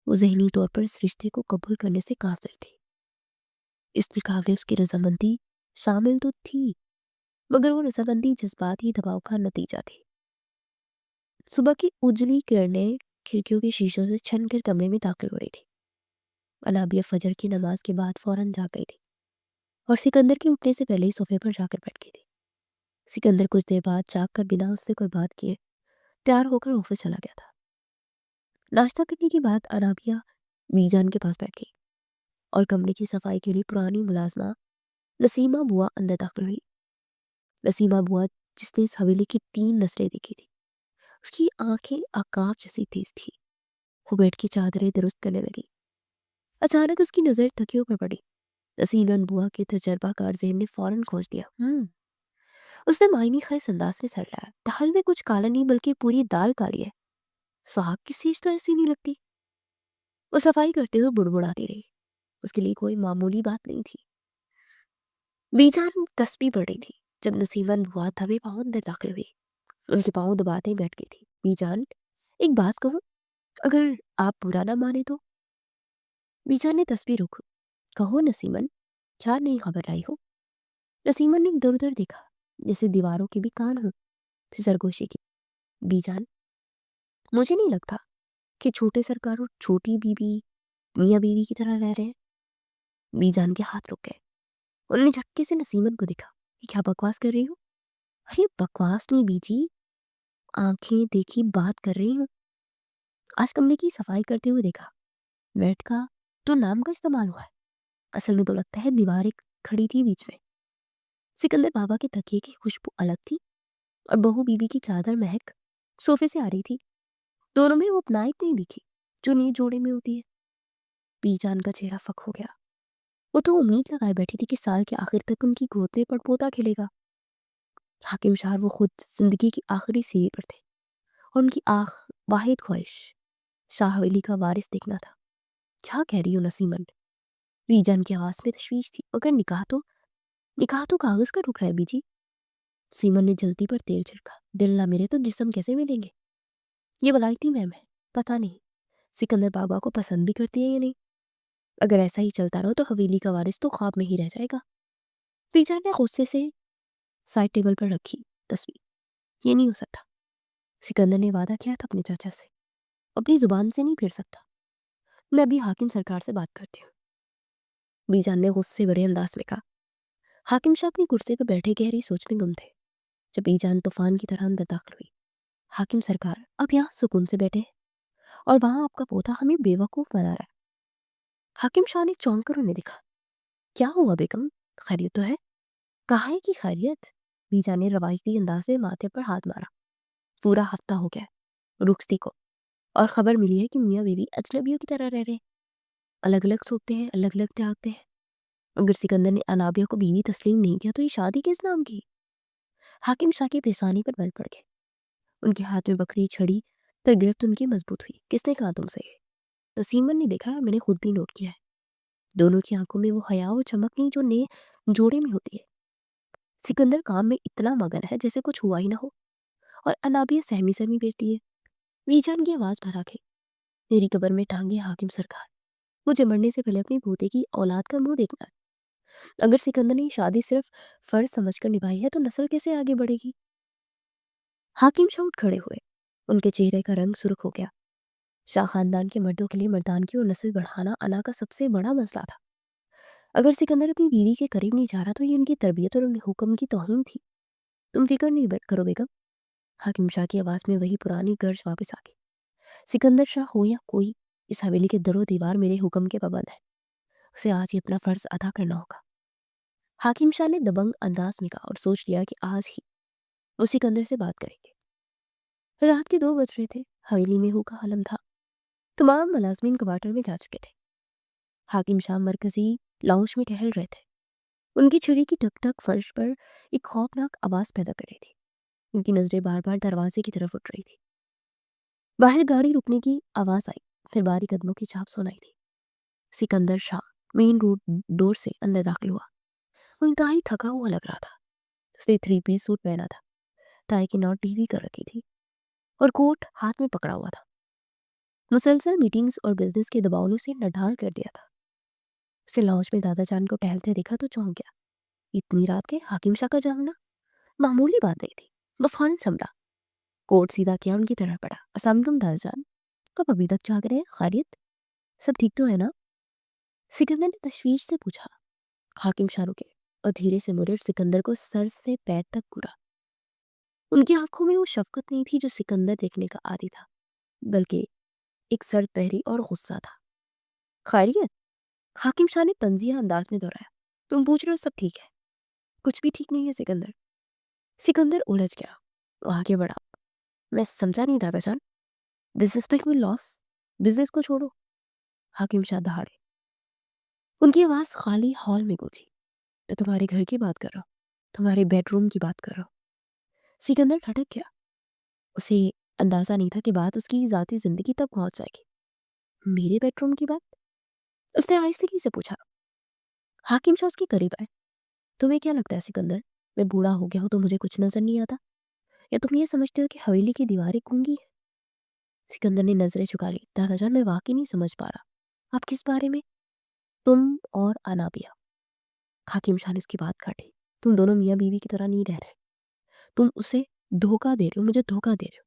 वो ज़हनी तौर पर इस रिश्ते को कबूल करने से कासिर थी। इस निकाह में उसकी रजामंदी शामिल तो थी, मगर वो रजामंदी जज्बाती दबाव का नतीजा थी। सुबह की उजली किरणें खिड़कियों के शीशों से छन कर कमरे में दाखिल हो रही थी। अनाबिया फजर की नमाज के बाद फौरन जाग गई थी और सिकंदर के उठने से पहले ही सोफे पर जाकर बैठ गई थी। सिकंदर कुछ देर बाद जाग कर बिना उससे कोई बात किए तैयार होकर ऑफिस चला गया था। नाश्ता करने के बाद अनाबिया मीजान के पास बैठ गई और कमरे की सफाई के लिए पुरानी मुलाजमा नसीमा बुआ अंदर दाखिल हुई। नसीमा बुआ, जिसने इस हवेली की 3 नस्लें देखी थी, उसकी आंखें आकाब जैसी तेज थी। वो बेड की चादरें दुरुस्त करने लगी। अचानक उसकी नजर तकियों पर पड़ी। नसीमा बुआ के तजर्बाकार ज़हन ने फौरन खोज लिया। उसने मायने खास अंदाज में सर लाया। दाल में कुछ काला नहीं, बल्कि पूरी दाल काली है। सुहाग की सीज तो ऐसी नहीं लगती। वो सफाई करते हुए बुड़बुड़ाती रही। उसके लिए कोई मामूली बात नहीं थी। बीजान तस्बीह पड़ रही थी जब नसीमन बुआ दबे पाँव अंदर दाखिल हुई। उनके पाँव दबाते ही बैठ गई थी। बीजान, एक बात कहूँ, अगर आप बुरा ना माने तो? बीजान ने तस्बीह रुक। कहो नसीमन, क्या नई खबर आई हो? नसीमन ने इधर उधर देखा, जैसे दीवारों के भी कान हो। फिर सरगोशी की। बीजान, मुझे नहीं लगता कि छोटे सरकार और छोटी बीबी मियाँ बीवी की तरह रह रहे हैं। बीजान के हाथ रुक गए। उन्होंने झटके से नसीमन को देखा। ये क्या बकवास कर रही हो? अरे बकवास नहीं बीजी, आंखें देखी बात कर रही हूँ। आज कमरे की सफाई करते हुए देखा, बेड का तो नाम का इस्तेमाल हुआ है, असल में तो लगता है दीवार एक खड़ी थी बीच में। सिकंदर बाबा के तकिए की खुशबू अलग थी और बहू बीबी की चादर महक सोफे से आ रही थी। दोनों में वो अपनाइट नहीं दिखी जो नए जोड़े में होती है। बीजान का चेहरा फक हो गया। वो तो उम्मीद लगाए बैठी थी कि साल के आखिर तक उनकी गोद में पड़पोता खिलेगा। हाकिम शाह वो खुद जिंदगी की आखिरी सीढ़ी पर थे और उनकी वाहिद ख्वाहिश शाह हवेली का वारिस देखना था। क्या कह रही हो नसीमन? बीजान की आवाज में तशवीश थी। अगर निकाह तो कागज का टुकड़ा है बीजी। सीमन ने जल्दी पर तेल छिड़का। दिल ना मिले तो जिस्म कैसे मिलेंगे? ये वलायती मैम है, पता नहीं सिकंदर बाबा को पसंद भी करती है या नहीं। अगर ऐसा ही चलता रहो तो हवेली का वारिस तो ख्वाब में ही रह जाएगा। बीजान ने गुस्से से साइड टेबल पर रखी तस्वीर। ये नहीं हो सकता। सिकंदर ने वादा किया था अपने चाचा से, अपनी जुबान से नहीं फिर सकता। मैं अभी हाकिम सरकार से बात करती हूँ, बीजान ने गुस्से भरे अंदाज में कहा। हाकिम शाह अपनी कुर्सी पर बैठे गहरी सोच में गुम थे जब बीजान तूफान की तरह अंदर दाखिल हुई। हाकिम सरकार, अब यहाँ सुकून से बैठे हैं और वहां आपका पोता हमें बेवकूफ बना रहा है। हाकिम शाह ने चौंक कर उन्हें देखा। क्या हुआ बेगम, खैरियत तो है? कहा है कि खैरियत? बीजान ने रवायती अंदाज में माथे पर हाथ मारा। पूरा हफ्ता हो गया रुखसती को और खबर मिली है कि मियाँ बीवी अजनबियों की तरह रह रहे हैं, अलग अलग सोते हैं, अलग अलग त्यागते हैं। अगर सिकंदर ने अनाबिया को बीवी तस्लीम नहीं किया तो ये शादी किस नाम की? हाकिम शाह की पेशानी पर बल पड़ गए। उनके हाथ में बकरी छड़ी पर गिरफ्त उनकी मजबूत हुई। किसने कहा तुमसे ये? तसीमन ने देखा, मैंने खुद भी नोट किया है। दोनों की आंखों में वो हया और चमक नहीं जो नए जोड़े में होती है। सिकंदर काम में इतना मगन है जैसे कुछ हुआ ही ना हो और अनाबिया सहमी सहमी बैठती है। वीजान की आवाज भरा के, मेरी कब्र में टांगे हाकिम सरकार, मुझे मरने से पहले अपनी पोते की औलाद का मुंह देखना है। अगर सिकंदर ने शादी सिर्फ फर्ज समझकर निभाई है तो नस्ल कैसे आगे बढ़ेगी? हाकिम शाह उठ खड़े हुए। उनके चेहरे का रंग सुर्ख हो गया। शाह खानदान के मर्दों के लिए मर्दानगी और नस्ल बढ़ाना अना का सबसे बड़ा मसला था। अगर सिकंदर अपनी बीवी के करीब नहीं जा रहा तो ये उनकी तरबियत और उन हुक्म की तौहीन थी। तुम फिक्र नहीं करो बेगम। हाकिम शाह की आवाज में वही पुरानी गर्ज वापस आ गई। सिकंदर शाह हो या कोई, इस हवेली के दरो दीवार मेरे हुक्म के पाबंद है। उसे आज ही अपना फर्ज अदा करना होगा। हाकिम शाह ने दबंग अंदाज में कहा और सोच लिया कि आज ही वो सिकंदर से बात करेंगे। रात के 2 बज रहे थे। हवेली में हू का आलम था। तमाम मुलाजमीन क्वार्टर में जा चुके थे। हाकिम शाह मरकजी लाउंज में टहल रहे थे। उनकी छड़ी की टक टक फर्श पर एक खौफनाक आवाज पैदा कर रही थी। उनकी नजरें बार बार दरवाजे की तरफ उठ रही थी। बाहर गाड़ी रुकने की आवाज आई, फिर बारी कदमों की छाप सुनाई थी। Sikandar Shah main road door से अंदर दाखिल हुआ। वो इंतहाई थका हुआ लग रहा था। उसने 3 पीस सूट पहना था, टाई की नॉट ढीली कर रखी थी और कोट हाथ में पकड़ा हुआ था। मुसलसल मीटिंग्स और बिजनेस के दबाव ने उसे नढाल कर दिया था। उसने लॉज में दादा जान को टहलते देखा तो चौंक गया। इतनी रात के हाकिम शाह का जागना मामूली बात नहीं थी। वो फौरन समझा, कोट सीधा किया, उनकी तरह पड़ा। अस्सलाम वालेकुम दादा जान, कब अभी तक जाग रहे हैं? खैरियत? सब ठीक तो है ना? सिकंदर ने तशवीश से पूछा। हाकिम शाह रुके और धीरे से मुड़े और सिकंदर को सर से पैर तक घूरा। उनकी आंखों में वो शफकत नहीं थी जो सिकंदर देखने का आदी था, बल्कि एक सर्द पहरी और गुस्सा था। खैरियत? हाकिम शाह ने तंजिया अंदाज में दोहराया। तुम पूछ रहे हो सब ठीक है? कुछ भी ठीक नहीं है सिकंदर। सिकंदर उलझ गया। वो आगे बढ़ा। मैं समझा नहीं दादा जान। बिजनेस में कोई लॉस? बिजनेस को छोड़ो। हाकिम शाह दहाड़े। उनकी आवाज खाली हॉल में गूंजी। मैं तुम्हारे घर की बात कर रहा हूँ, तुम्हारे बेडरूम की बात कर रहा हूँ। सिकंदर ठटक गया। उसे अंदाजा नहीं था कि बात उसकी जाती जिंदगी तक पहुंच जाएगी। मेरे बेडरूम की बात? उसने आहिस्तगी से पूछा। हाकिम शाह उसके करीब आए। तुम्हें क्या लगता है सिकंदर, मैं बूढ़ा हो गया हूँ तो मुझे कुछ नजर नहीं आता, या तुम ये समझते हो कि हवेली की दीवारें गूंगी है? सिकंदर ने नजरें झुका ली। दादाजान, मैं वाकई नहीं समझ पा रहा। आप किस बारे में? तुम और अनाबिया। हाकिम शाह ने उसकी बात काटी। तुम दोनों मियाँ बीवी की तरह नहीं रह रहे। तुम उसे धोखा दे रहे हो, मुझे धोखा दे रहे हो,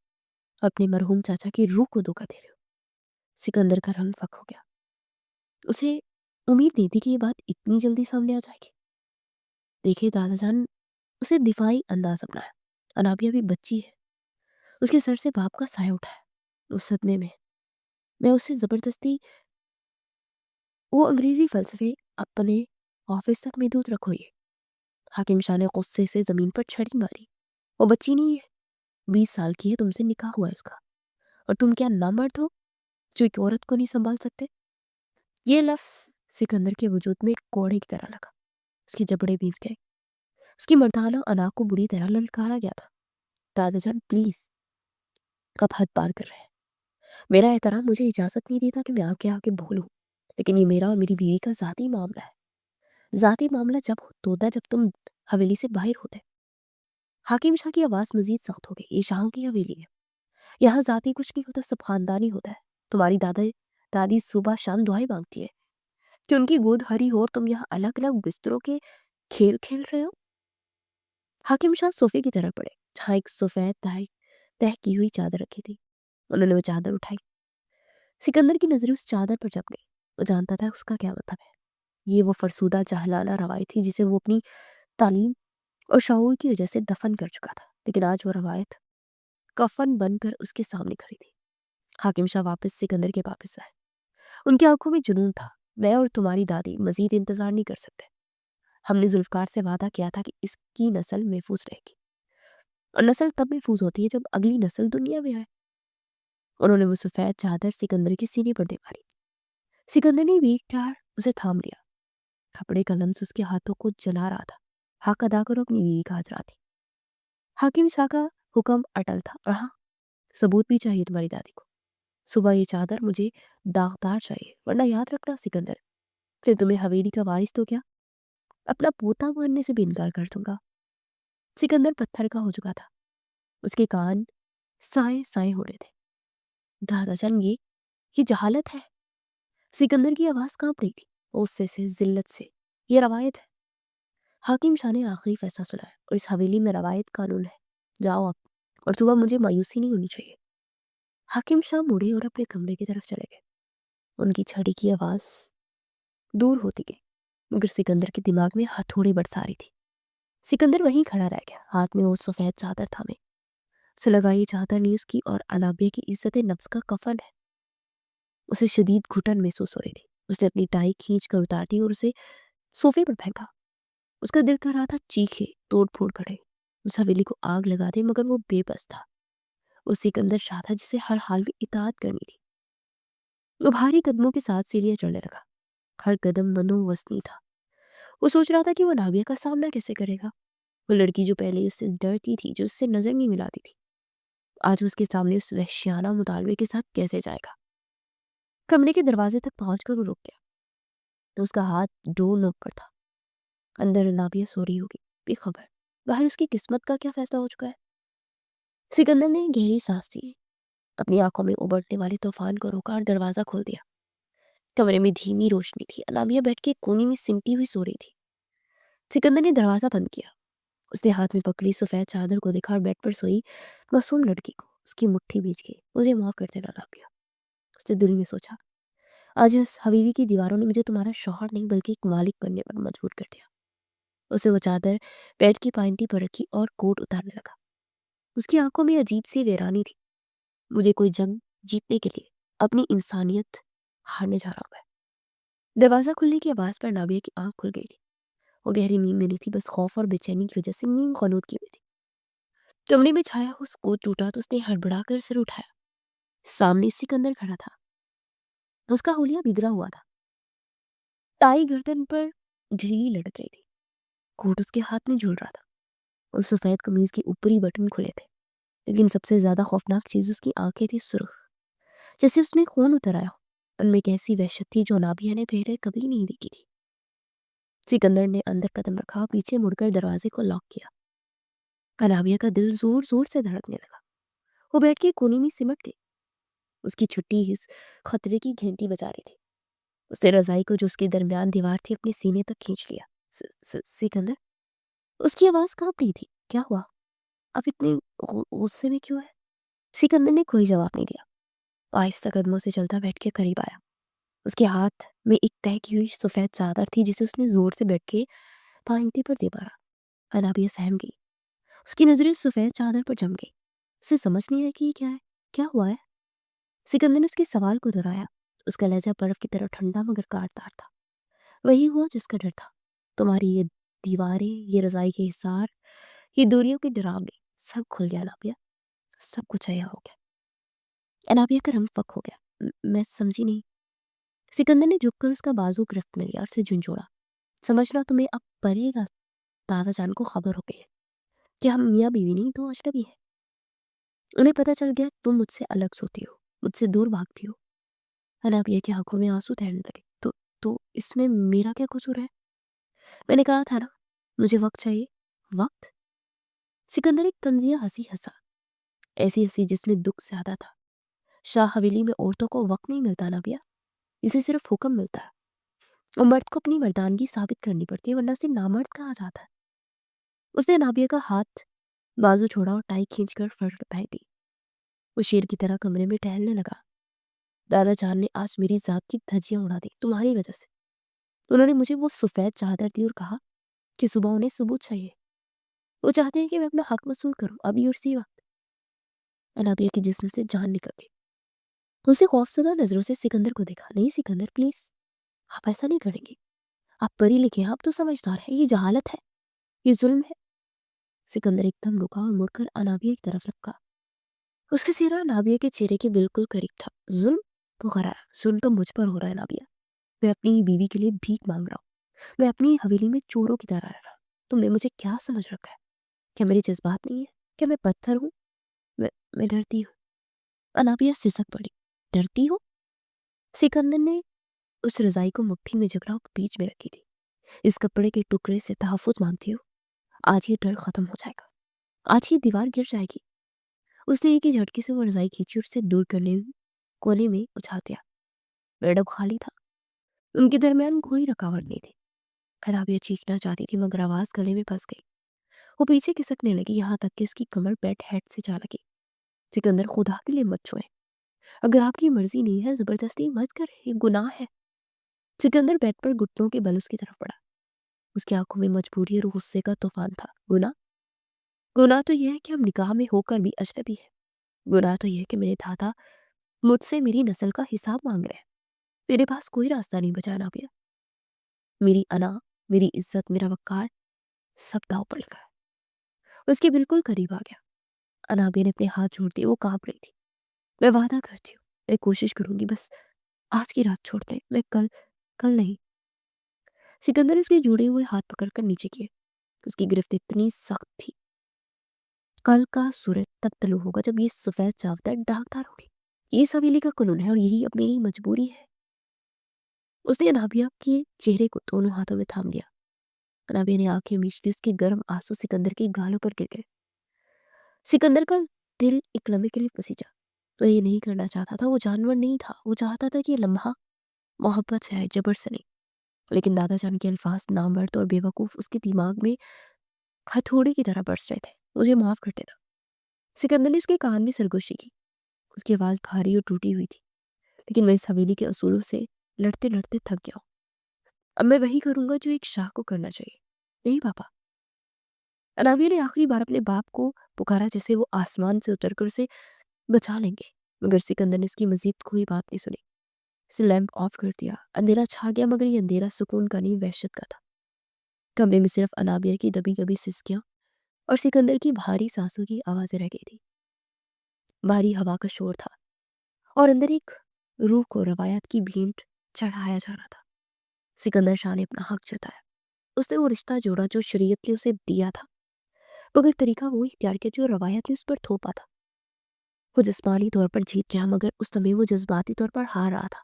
अपने मरहूम चाचा की रूह को धोखा दे रहे हो। सिकंदर का रंग फक हो गया। उसे उम्मीद नहीं थी कि ये बात इतनी जल्दी सामने आ जाएगी। देखिए दादाजान, उसे दिफाई अंदाज अपनाया। अनाबिया भी बच्ची है, اس کے سر سے باپ کا سایہ اٹھا ہے۔ اس صدمے میں اسے زبردستی وہ انگریزی فلسفے اپنے آفس تک محدود رکھو۔ یہ حاکم شاہ نے غصے سے زمین پر چھڑی ماری۔ وہ بچی نہیں ہے، 20 سال کی ہے، تم سے نکاح ہوا ہے اس کا، اور تم کیا نامرد ہو جو ایک عورت کو نہیں سنبھال سکتے؟ یہ لفظ سکندر کے وجود میں ایک کوڑے کی طرح لگا۔ اس کے جبڑے بیچ گئے، اس کی مردانہ انا کو بری طرح للکارا گیا تھا۔ دادا جان پلیز، اب حد پار کر رہے ہیں۔ میرا احترام مجھے اجازت نہیں دیتا کہ میں آگے آگے بولوں، لیکن یہ میرا اور میری بیوی کا ذاتی معاملہ ہے۔ ذاتی معاملہ جب ہوتا ہے جب تم حویلی سے باہر ہوتے۔ حاکم شاہ کی آواز مزید سخت ہو گئی۔ یہ شاہوں کی حویلی ہے، یہاں ذاتی کچھ نہیں ہوتا، سب خاندانی ہوتا ہے۔ تمہاری دادی صبح شام دعائیں مانگتی ہے کہ ان کی گود ہری ہو، اور تم یہاں الگ الگ بستروں کے کھیل کھیل رہے ہو۔ حاکم شاہ صوفے کی طرف پڑے جہاں ایک سفید تہ کی ہوئی چادر رکھی تھی۔ انہوں نے وہ چادر اٹھائی۔ سکندر کی نظریں اس چادر پر جم گئی۔ وہ جانتا تھا اس کا کیا مطلب ہے۔ یہ وہ فرسودہ جاہلانہ روایت تھی جسے وہ اپنی تعلیم اور شعور کی وجہ سے دفن کر چکا تھا، لیکن آج وہ روایت کفن بن کر اس کے سامنے کھڑی تھی۔ حاکم شاہ واپس سکندر کے واپس آئے۔ ان کی آنکھوں میں جنون تھا۔ میں اور تمہاری دادی مزید انتظار نہیں کر سکتے۔ ہم نے ذوالفقار سے وعدہ کیا تھا کہ اس کی نسل محفوظ رہے گی، اور نسل تب محفوظ ہوتی ہے جب اگلی نسل دنیا میں آئے۔ انہوں نے وہ سفید چادر سکندر کے سینے پر دے ماری۔ سکندر نے بھی اختیار اسے تھام لیا۔ کپڑے کا لمس اس کے ہاتھوں کو جلا رہا تھا۔ حق ادا کرو اپنی بیوی کا حضرات تھی۔ حاکم شاہ کا حکم اٹل تھا، اور ہاں، ثبوت بھی چاہیے تمہاری دادی کو۔ صبح یہ چادر مجھے داغدار چاہیے، ورنہ یاد رکھنا سکندر، پھر تمہیں حویلی کا وارث تو کیا، اپنا پوتا ماننے سے بھی انکار کر دوں گا۔ سکندر پتھر کا ہو چکا تھا، اس کے کان سائیں سائیں ہو رہے تھے۔ دادا جان یہ جہالت ہے۔ سکندر کی آواز کانپ رہی تھی، غصے سے، ذلت سے۔ یہ روایت ہے۔ حاکم شاہ نے آخری فیصلہ سنایا، اور اس حویلی میں روایت قانون ہے۔ جاؤ اب، اور صبح مجھے مایوسی نہیں ہونی چاہیے۔ حاکم شاہ مڑے اور اپنے کمرے کی طرف چلے گئے۔ ان کی چھڑی کی آواز دور ہوتی گئی، مگر سکندر کے دماغ میں ہتھوڑی برسا رہی تھی۔ سکندر وہیں کھڑا رہ گیا، ہاتھ میں وہ سفید چادر تھامے۔ اسے لگا یہ چادر نہیں، اس کی اور انابیہ کی عزت نفس کا کفن ہے۔ اسے شدید گھٹن محسوس ہو رہی تھی۔ اس نے اپنی ٹائی کھینچ کر اتار دی اور اسے صوفے پر پھینکا۔ اس کا دل کر رہا تھا چیخے، توڑ پھوڑ کرے، اس حویلی کو آگ لگا دے، مگر وہ بے بس تھا۔ وہ سکندر شاہ تھا جسے ہر حال میں اطاعت کرنی تھی۔ وہ بھاری قدموں کے ساتھ سیڑھیاں چڑھنے لگا۔ ہر قدم منو وسنی تھا۔ وہ سوچ رہا تھا کہ وہ نابیہ کا سامنا کیسے کرے گا، وہ لڑکی جو پہلے اس سے ڈرتی تھی، جو اس سے نظر نہیں ملاتی تھی، آج اس کے سامنے اس وحشیانہ مطالبے کے ساتھ کیسے جائے گا۔ کمرے کے دروازے تک پہنچ کر وہ رک گیا۔ اس کا ہاتھ ڈور نوک پر تھا۔ اندر نابیہ سو رہی ہوگی، بے خبر باہر اس کی قسمت کا کیا فیصلہ ہو چکا ہے۔ سکندر نے گہری سانس لی، اپنی آنکھوں میں ابھرنے والے طوفان کو روکا اور دروازہ کھول دیا۔ کمرے میں دھیمی روشنی تھی۔ انابیہ بیٹھ کے کونے میں سمٹی ہوئی سو رہی تھی۔ سکندر نے دروازہ بند کیا۔ اس نے ہاتھ میں پکڑی سفید چادر کو دیکھا اور بیڈ پر سوئی معصوم لڑکی کو۔ اس کی مٹھی بھیج گئی۔ مجھے معاف کر دینا انابیہ، اس نے دل میں سوچا۔ آج اس حویلی کی دیواروں نے مجھے تمہارا شوہر نہیں بلکہ ایک مالک بننے پر مجبور کر دیا۔ اسے وہ چادر بیڈ کی پائنٹی پر رکھی اور کوٹ اتارنے لگا۔ اس کی آنکھوں میں عجیب سی ویرانی تھی۔ مجھے کوئی جنگ جیتنے کے لیے اپنی انسانیت ہارنے جا رہا ہوں میں۔ دروازہ کھلنے کی آواز پر نابیہ کی آنکھ کھل گئی تھی۔ وہ گہری نیند میں نہیں تھی، بس خوف اور بے چینی کی وجہ سے نیند غنود کی ہوئی تھی۔ کمرے میں چھایا ہوا سکوت ٹوٹا تو اس نے ہڑبڑا کر سر اٹھایا۔ سامنے سکندر کھڑا تھا۔ اس کا حلیہ بگڑا ہوا تھا، ٹائی گردن پر ڈھیلی لٹک رہی تھی، کوٹ اس کے ہاتھ میں جھول رہا تھا، اور سفید قمیض کے اوپری بٹن کھلے تھے۔ لیکن سب سے زیادہ خوفناک چیز اس کی آنکھیں تھی سرخ، جیسے اس میں خون اتر آیا ہو۔ ان میں ایک ایسی وحشت تھی جو انابیہ نے پہلے کبھی نہیں دیکھی تھی۔ سکندر نے اندر قدم رکھا، پیچھے مڑ کر دروازے کو لاک کیا۔ انابیہ کا دل زور زور سے دھڑکنے لگا۔ وہ بیٹھ کے کونے میں سمٹ گئی۔ اس کی چھٹی حس خطرے کی گھنٹی بجا رہی تھی۔ اس نے رضائی کو جو اس کے درمیان دیوار تھی اپنے سینے تک کھینچ لیا۔ سکندر، اس کی آواز کانپ رہی تھی۔ کیا ہوا؟ اب اتنے غصے میں کیوں ہے؟ سکندر نے کوئی جواب نہیں دیا۔ آہستہ قدموں سے چلتا بیٹھ کے قریب آیا۔ اس کے ہاتھ میں ایک تہہ کی ہوئی سفید چادر تھی جسے اس نے زور سے بیٹھ کے پائنٹی پر دے مارا۔ انابیہ سہم گئی۔ اس کی نظریں سفید چادر پر جم گئی۔ اسے سمجھ نہیں آیا کہ یہ کیا ہے، کیا ہوا ہے؟ سکندر نے اس کے سوال کو دہرایا۔ اس کا لہجہ برف کی طرح ٹھنڈا مگر کاٹدار تھا۔ وہی ہوا جس کا ڈر تھا۔ تمہاری یہ دیواریں، یہ رضائی کے حصار، یہ دوریوں کے ڈراونے، سب کھل گیا انابیہ، سب کچھ عیاں ہو گیا۔ انابیہ کا رنگ فک ہو گیا۔ میں سمجھی نہیں۔ سکندر نے جھک کر اس کا بازو گرفت میں لیا اور اسے جھنجھوڑا۔ سمجھنا تمہیں اب پڑے گا، دادا جان کو خبر ہو گئی ہے کہ ہم میاں بیوی نہیں تو اجنبی ہے۔ انہیں پتہ چل گیا تم مجھ سے الگ سوتی ہو، مجھ سے دور بھاگتی ہو۔ انابیہ کی آنکھوں میں آنسو تیرنے لگے۔ تو اس میں میرا کیا قصور ہے؟ میں نے کہا تھا نا مجھے وقت چاہیے۔ وقت؟ سکندر ایک طنزیہ ہنسی ہنسا، ایسی ہنسی جس میں دکھ زیادہ تھا۔ شاہ حویلی میں عورتوں کو وقت نہیں ملتا انابیہ، اسے صرف حکم ملتا ہے، اور مرد کو اپنی مردانگی ثابت کرنی پڑتی ہے ورنہ اسے نامرد کہا جاتا ہے۔ اس نے انابیہ کا ہاتھ بازو چھوڑا اور ٹائی کھینچ کر فرش پہ دی۔ وہ شیر کی طرح کمرے میں ٹہلنے لگا۔ دادا جان نے آج میری ذات کی دھجیاں اڑا دی تمہاری وجہ سے۔ انہوں نے مجھے وہ سفید چادر دی اور کہا کہ صبح انہیں ثبوت چاہیے، وہ چاہتے ہیں کہ میں اپنا حق وصول کروں ابھی اور اسی وقت۔ انابیہ کے جسم سے جان نکل گئی۔ اسے خوفزدہ نظروں سے سکندر کو دیکھا۔ نہیں سکندر پلیز، آپ ایسا نہیں کریں گے، آپ پڑھی لکھے ہیں، آپ تو سمجھدار ہیں، یہ جہالت ہے، یہ ظلم ہے۔ سکندر ایک دم رکا اور مڑ کر انابیہ کی طرف لپکا۔ اس کا چہرہ انابیہ کے چہرے کے بالکل قریب تھا۔ ظلم تو خرا ہے، ظلم تو مجھ پر ہو رہا ہے انابیہ۔ میں اپنی بیوی کے لیے بھیک مانگ رہا ہوں، میں اپنی حویلی میں چوروں کی طرح رہ رہا ہوں۔ تم نے مجھے کیا سمجھ رکھا ہے؟ کیا میرے جذبات نہیں ہیں؟ کیا میں پتھر ہوں؟ میں ڈرتی ہوں۔ انابیہ سسک پڑی۔ ڈرتی ہو؟ سکندر نے اس رضائی کو مٹھی میں جکڑا اور بیچ میں رکھی تھی۔ اس کپڑے کے ٹکڑے سے تحفظ مانگتی ہو؟ آج یہ ڈر ختم ہو جائے گا، آج یہ دیوار گر جائے گی۔ اس نے ایک ہی جھٹکے سے وہ رضائی کھینچی اور اسے دور کرنے کونے میں اچھال دیا۔ بیڈ اب خالی تھا، ان کے درمیان کوئی رکاوٹ نہیں تھی۔ انابیہ چیخنا چاہتی تھی مگر آواز گلے میں پھنس گئی۔ وہ پیچھے کھسکنے لگی یہاں تک کہ اس کی کمر بیڈ ہیڈ سے جا لگی۔ سکندر خدا کے لیے مت چھوئیں، اگر آپ کی مرضی نہیں ہے زبردستی مت کریں، یہ گناہ ہے۔ سکندر بیڈ پر گھٹنوں کے بل اس کی طرف پڑا۔ اس کی آنکھوں میں مجبوری اور غصے کا طوفان تھا۔ گناہ؟ گناہ تو یہ ہے کہ ہم نکاح میں ہو کر بھی اجنبی ہیں۔ گناہ تو یہ ہے کہ میرے دادا مجھ سے میری نسل کا حساب مانگ رہے ہیں۔ میرے پاس کوئی راستہ نہیں بچا انابیہ۔ میری انا، میری عزت، میرا وقار سب داؤ پر لگا ہے۔ اس کے بالکل قریب آ گیا۔ انابیہ نے اپنے ہاتھ جوڑ دیے، وہ کانپ رہی تھی۔ میں وعدہ کرتی ہوں، میں کوشش کروں گی، بس آج کی رات چھوڑ دیں، میں کل نہیں۔ سکندر اس کے جوڑے ہوئے ہاتھ پکڑ کر نیچے کیے۔ اس کی گرفت اتنی سخت تھی۔ کل کا سورج تب طلوع ہوگا جب یہ سفید چادر داغدار ہوگی۔ یہ سویلی کا قانون ہے اور یہی اب میری مجبوری ہے۔ اس نے انابیہ کے چہرے کو دونوں ہاتھوں میں تھام لیا۔ انابیہ نے آنکھیں میچتی، اس کے گرم آنسو سکندر کے گالوں پر گر گئے۔ سکندر کا دل ایک لمحے کے لیے پسیجا۔ وہ یہ نہیں کرنا چاہتا تھا، وہ جانور نہیں تھا، وہ چاہتا تھا کہ یہ لمحہ محبت سے آئے، جبر سے نہیں۔ لیکن دادا جان کے الفاظ نامرد اور بے وقوف اس کے دماغ میں ہتھوڑے کی طرح برس رہے تھے۔ مجھے معاف کر دینا۔ سکندر نے اس کے کان میں سرگوشی کی۔ اس کی آواز بھاری اور ٹوٹی ہوئی تھی۔ لیکن میں اس حویلی کے اصولوں سے لڑتے لڑتے تھک گیا ہوں۔ اب میں وہی کروں گا جو ایک شاہ کو کرنا چاہیے۔ نہیں پاپا۔ انابیہ نے آخری بار اپنے باپ کو پکارا جیسے وہ آسمان سے اتر کر اسے بچا لیں گے، مگر سکندر نے اس کی مزید کوئی بات نہیں سنی۔ اسے لیمپ آف کر دیا۔ اندھیرا چھا گیا مگر یہ اندھیرا سکون کا نہیں، وحشت کا تھا۔ کمرے میں صرف انابیہ کی دبی دبی سسکیاں اور سکندر کی بھاری سانسوں کی آوازیں رہ گئی تھی۔ بھاری ہوا کا شور تھا اور اندر ایک روح کو روایت کی بھینٹ چڑھایا جا رہا تھا۔ سکندر شاہ نے اپنا حق جتایا۔ اس نے وہ رشتہ جوڑا جو شریعت نے اسے دیا تھا، مگر طریقہ وہ اختیار کیا جو روایت نے اس پر تھوپا تھا۔ وہ جسمانی طور پر جیت گیا مگر اس سمے وہ جذباتی طور پر ہار رہا تھا۔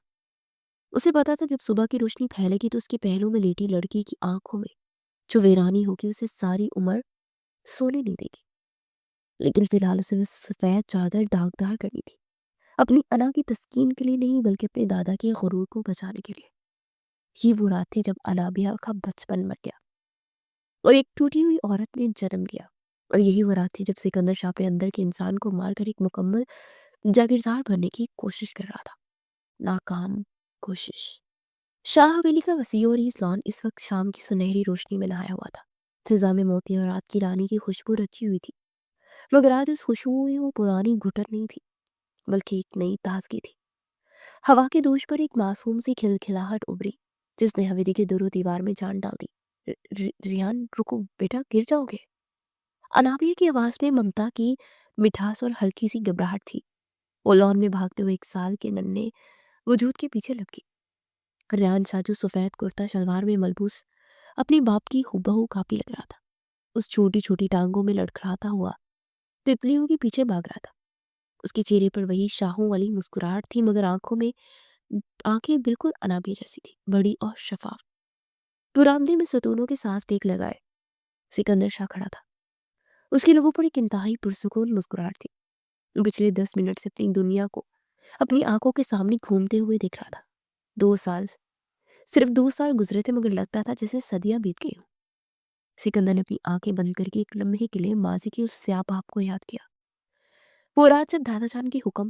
اسے پتا تھا جب صبح کی روشنی پھیلے گی تو اس کے پہلو میں لیٹی لڑکی کی آنکھوں میں جو ویرانی ہوگی اسے ساری عمر سونے نہیں دے گی۔ لیکن فی الحال اسے وہ سفید چادر داغدار کرنی تھی، اپنی انا کی تسکین کے لیے نہیں بلکہ اپنے دادا کے غرور کو بچانے کے لیے۔ یہ وہ رات تھی جب انابیہ کا بچپن مر گیا اور ایک ٹوٹی ہوئی عورت نے جنم لیا، اور یہی وہ رات تھی جب سکندر شاہ اپنے اندر کے انسان کو مار کر ایک مکمل جاگیردار بننے کی کوشش کر رہا تھا۔ ناکام کوشش۔ شاہ حویلی کا وسیع اور ایز لان اس وقت شام کی سنہری روشنی میں نہایا ہوا تھا۔ فضا میں موتی اور رات کی رانی کی خوشبو رچی ہوئی تھی۔ मगर आज उस खुशबू में वो पुरानी घुटन नहीं थी, बल्कि एक नई ताजगी थी। हवा के दोष पर एक मासूम सी खिलखिलाहट उभरी, जिसने हवेली के दोनों दीवार में जान डाल दी। रियान रुको बेटा, गिर जाओगे। अनाबिया की आवाज में ममता की मिठास और हल्की सी घबराहट थी। वो लॉन में भागते हुए 1 साल के नन्हे वजूद के पीछे लपकी। रियान साजो सफेद कुर्ता शलवार में मलबूस अपनी बाप की हुबहू कापी लग रहा था। उस छोटी छोटी टांगों में लड़खड़ाता हुआ तितलियों के पीछे भाग रहा था। उसके चेहरे पर वही शाहों वाली मुस्कुराहट थी, मगर आंखें बिल्कुल अनाबिया जैसी थी, बड़ी और शफाफ। बरामदे में सतूनों के साथ टेक लगाए सिकंदर शाह खड़ा था। उसके लोगों पर एक इंतहाई पुरसुकून मुस्कुराहट थी। पिछले 10 मिनट से अपनी दुनिया को अपनी आंखों के सामने घूमते हुए देख रहा था। 2 साल, सिर्फ 2 साल गुजरे थे, मगर लगता था जैसे सदियां बीत गई हों। सिकंदर ने अपनी आंखें बंद करके एक लम्हे के लिए माजी की उस स्याह बाप को याद किया। वो रात जब दादा जान के हुक्म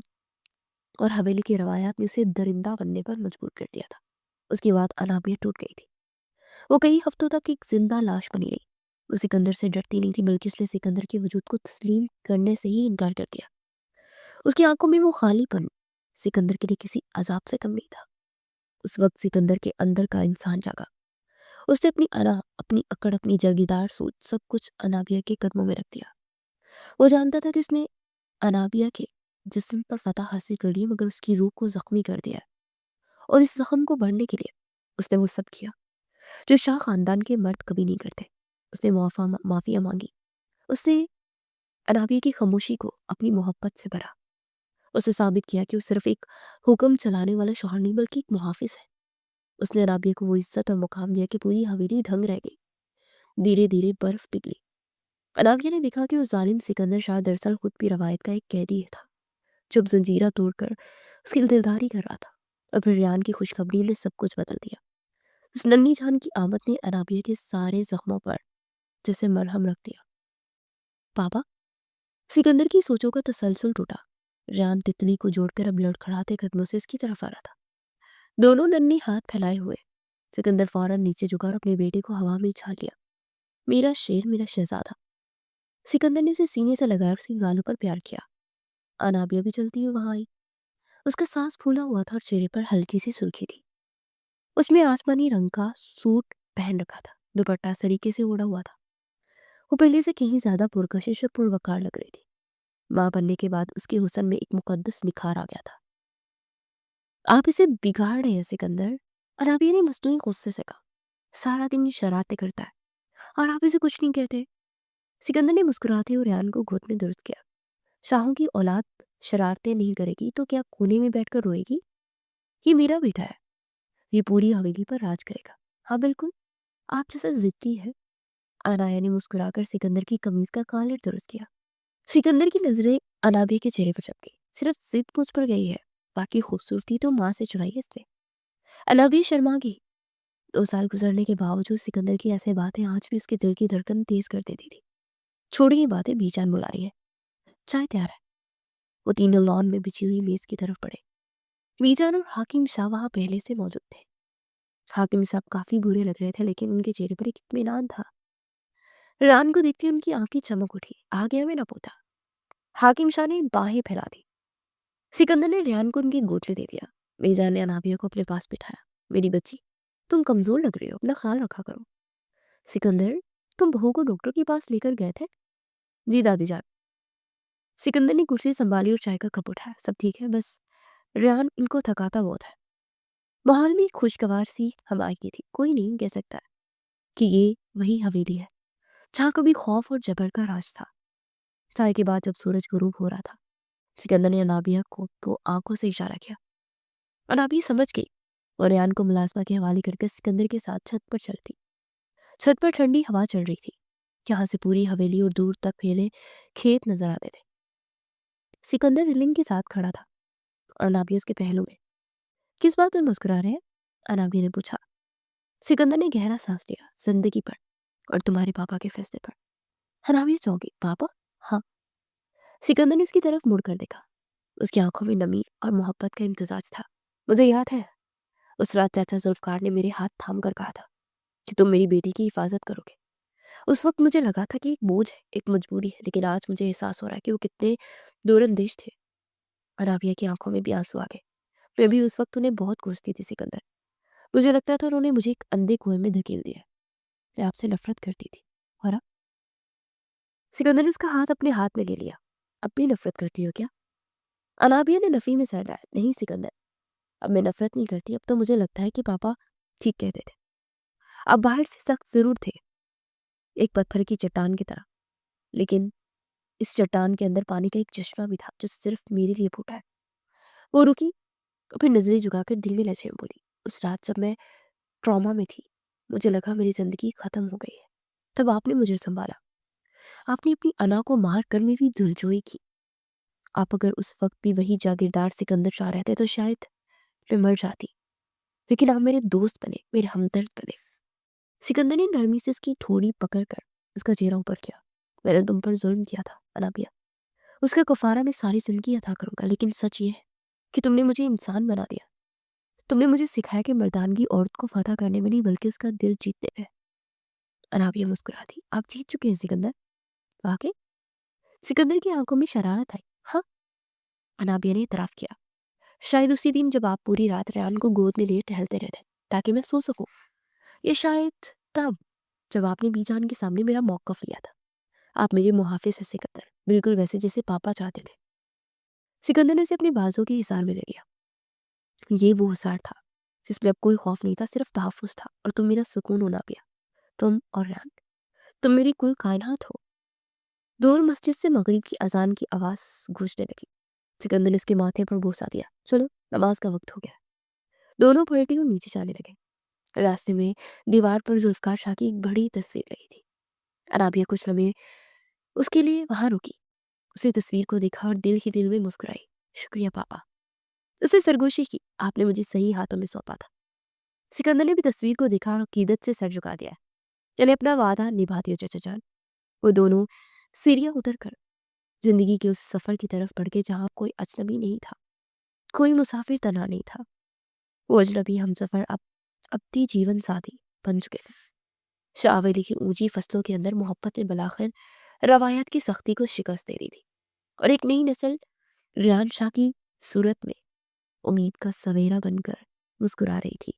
और हवेली की रवायात ने उसे दरिंदा बनने पर मजबूर कर दिया था। उसके बाद अनाबिया टूट गई थी। वो कई हफ्तों तक एक जिंदा लाश बनी रही। वो सिकंदर से डरती नहीं थी, बल्कि उसने सिकंदर के वजूद को तस्लीम करने से ही इनकार कर दिया। उसकी आंखों में वो खालीपन सिकंदर के लिए किसी अजाब से कम नहीं था। उस वक्त सिकंदर के अंदर का इंसान जागा। उसने अपनी अना, अपनी अकड़, अपनी जगीदार सोच, सब कुछ अनाबिया के कदमों में रख दिया। वो जानता था कि उसने अनाबिया के जिस्म पर फतह हासिल कर ली, मगर उसकी रूह को जख्मी कर दिया। और इस जख्म को भरने के लिए उसने वो सब किया जो शाह खानदान के मर्द कभी नहीं करते। उसने माफिया मांगी। उसने अनाबिया की खामोशी को अपनी मोहब्बत से भरा। उसने साबित किया कि वो सिर्फ एक हुक्म चलाने वाला शौहर नहीं, बल्कि एक मुहाफिज है। उसने अनाबिया को वो इज्जत और मुकाम दिया कि पूरी हवेली दंग रह गई। धीरे धीरे बर्फ पिघली। अनाबिया ने देखा कि वो जालिम सिकंदर शाह दरअसल खुद भी रवायत का एक कैदी था, जो अब जंजीरा तोड़कर उसकी दिलदारी कर रहा था। और फिर रियान की खुशखबरी ने सब कुछ बदल दिया। उस नन्ही जान की आमद ने अनाबिया के सारे जख्मों पर जैसे मरहम रख दिया। पापा, सिकंदर की सोचों का तसलसल टूटा। रियान तितली को जोड़कर अब लड़खड़ाते कदमों से उसकी तरफ आ रहा था, दोनों नन्हे हाथ फैलाए हुए। सिकंदर फौरन नीचे झुका और अपने बेटे को हवा में उछाल लिया। मेरा शेर, मेरा शहजादा। सिकंदर ने उसे सीने से लगाया और उसके गालों पर प्यार किया। अनाबिया भी चलती हुई वहां आई। उसका सांस फूला हुआ था और चेहरे पर हल्की सी सुर्खी थी। उसमें आसमानी रंग का सूट पहन रखा था, दुपट्टा सरीके से ओढ़ा हुआ था। वो पहले से कहीं ज्यादा पुरकशिश और पुरवकार लग रही थी। माँ बनने के बाद उसके हुस्न में एक मुकद्दस निखार आ गया था। आप इसे बिगाड़ रहे हैं सिकंदर, अनाबिया ने मस्तूरी गुस्से से कहा। सारा दिन ये शरारतें करता है और आप इसे कुछ नहीं कहते। सिकंदर ने मुस्कुराते हुए रेहान को गोद में दुरुस्त किया। शाहों की औलाद शरारतें नहीं करेगी तो क्या कोने में बैठकर रोएगी? ये मेरा बेटा है, ये पूरी हवेली पर राज करेगा। हाँ बिल्कुल, आप जैसा जिद्दी है। अनाया ने मुस्कुराकर सिकंदर की कमीज का कॉलर दुरुस्त किया। सिकंदर की नजरें अनाबिया के चेहरे पर चपकी। सिर्फ जिद मुझ पर गई है, बाकी खूबसूरती तो माँ से चुराई है इसने। अनाबिया शर्मा गई। 2 साल गुजरने के बावजूद सिकंदर की ऐसे बातें आज भी उसके दिल की धड़कन तेज कर देती थी। छोड़ी ये बातें, बीजान बुला रही है। चाय तैयार है। वो तीनों लॉन में बिछी हुई मेज की तरफ बढ़े। बीजान और हाकिम शाह वहां पहले से मौजूद थे। हाकिम साहब काफी बुरे लग रहे थे, लेकिन उनके चेहरे पर एक इत्मीनान था। रान को देखते उनकी आंखें चमक उठी। आ गया मेरा पोता। हाकिम शाह ने बाहें फैला दी। सिकंदर ने रेहान को उनकी गोद में दे दिया। बीजान ने अनाबिया को अपने पास बिठाया। मेरी बच्ची, तुम कमजोर लग रही हो, अपना ख्याल रखा करो। सिकंदर, तुम बहू को डॉक्टर के पास लेकर गए थे? जी दादी जान। सिकंदर ने कुर्सी संभाली और चाय का कप उठाया। सब ठीक है, बस रेहान इनको थकाता बहुत है। माहौल में एक खुशगवार सी हवा आई थी। कोई नहीं कह सकता कि ये वही हवेली है जहाँ कभी खौफ और जबर का राज था। चाय के बाद जब सूरज गुरूब हो रहा था, सिकंदर ने अनाबिया को आंखों से इशारा किया। अनाबिया समझ गई और रेहान को मुलाजमा के हवाले करके सिकंदर के साथ छत पर चल दी। छत पर ठंडी हवा चल रही थी, जहाँ से पूरी हवेली और दूर तक फैले खेत नजर आते थे। सिकंदर रिलिंग के साथ खड़ा था और अनाबिया उसके पहलू में। किस बात में मुस्कुरा रहे हैं? अनाबिया ने पूछा। सिकंदर ने गहरा सांस लिया। जिंदगी पर और तुम्हारे पापा के फैसले पर। अनाबिया चौंकी। पापा? हाँ। सिकंदर ने उसकी तरफ मुड़कर देखा। उसकी आंखों में नमी और मोहब्बत का इम्तिजाज था। मुझे याद है, उस रात चाचा जुल्फकार ने मेरे हाथ थाम कर कहा था कि तुम मेरी बेटी की हिफाजत करोगे, उस वक्त मुझे लगा था कि एक बोझ है, एक मजबूरी है, लेकिन आज मुझे एहसास हो रहा है कि वो कितने दूरंदेश थे। अनाबिया की आंखों में भी आंसू आ गए। मैं भी उस वक्त उन्हें बहुत कोसती थी सिकंदर। मुझे लगता था उन्होंने मुझे एक अंधे कुएं में धकेल दिया। मैं आपसे नफरत करती थी। और अब? सिकंदर ने उसका हाथ अपने हाथ में ले लिया। अब भी नफरत करती हो क्या? अनाबिया ने नफी में सर डाला। नहीं सिकंदर, अब मैं नफरत नहीं करती। अब तो मुझे लगता है कि पापा ठीक कहते थे। अब बाहर से सख्त जरूर थे, एक पत्थर की चट्टान की तरह, लेकिन इस चट्टान के अंदर पानी का एक चश्मा भी था जो सिर्फ मेरे लिए फूटा है। वो रुकी और फिर नजरें झुकाकर धीमे लहजे में बोली, उस रात जब मैं ट्रॉमा में थी, मुझे लगा मेरी जिंदगी खत्म हो गई है। तब आपने मुझे संभाला। आपने अपनी अना को मार कर मेरी दिलजोई की। आप अगर उस वक्त भी वही जागीरदार सिकंदर शाह रहते तो शायद मैं मर जाती, लेकिन आप मेरे दोस्त बने, मेरे हमदर्द बने। सिकंदर ने नरमी से उसकी थोड़ी पकड़ कर उसका चेहरा ऊपर किया। मैंने तुम पर जुल्म किया था अनाबिया, उसका कफारा मैं सारी जिंदगी अदा करूंगा, लेकिन सच ये है कि तुमने मुझे इंसान बना दिया। तुमने मुझे सिखाया कि मर्दानगी औरत को फतह करने में नहीं बल्कि उसका दिल जीतने में। अनाबिया मुस्कुरा दी। आप जीत चुके हैं सिकंदर। वाकई? सिकंदर की आंखों में शरारत आई। हाँ, अनाबिया ने इतराफ किया। शायद उसी दिन जब आप पूरी रात रेहान को गोद में लिए टहलते रहते ताकि मैं सो सकूं, या शायद तब जब आपने बीजान के सामने मेरा मौकफ लिया था। आप मेरे मुहाफिज है सिकंदर, बिल्कुल वैसे जैसे पापा चाहते थे। सिकंदर ने उसे अपने बाजू के हिसार में ले लिया। ये वो हिसार था जिसमें अब कोई खौफ नहीं था, सिर्फ तहफ़्फ़ुज़ था। और तुम मेरा सुकून होना पिया, तुम और रेहान, तुम मेरी कुल कायनात हो। दूर मस्जिद से मगरिब की अजान की आवाज़ गूंजने लगी। सिकंदर ने उसके माथे पर बोसा दिया। चलो, नमाज का वक्त हो गया। दोनों पलटे और नीचे जाने लगे। रास्ते में दीवार पर जुल्फकार शाह की एक बड़ी तस्वीर लगी थी। अराबिया कुछ लम्हे उसके लिए वहां रुकी, उसे तस्वीर को देखा और दिल ही दिल में मुस्कुराई। शुक्रिया पापा। उसे सरगोशी की। आपने मुझे सही हाथों में सौंपा था। सिकंदर ने भी तस्वीर को देखा और अकीदत से सर झुका दिया। चले अपना वादा निभा दिया चाचा जान। वो दोनों सीढ़ियां उतर कर जिंदगी के उस सफर की तरफ बढ़ के जहाँ कोई अजनबी नहीं था, कोई मुसाफिर तना नहीं था। वो अजनबी हम सफर अब अपनी जीवन साथी बन चुके थे। शाहवली की ऊंची फसलों के अंदर मोहब्बत ने बलाखिर रवायत की सख्ती को शिकस्त दे दी थी, और एक नई नस्ल रियान शाह की सूरत में उम्मीद का सवेरा बनकर मुस्कुरा रही थी।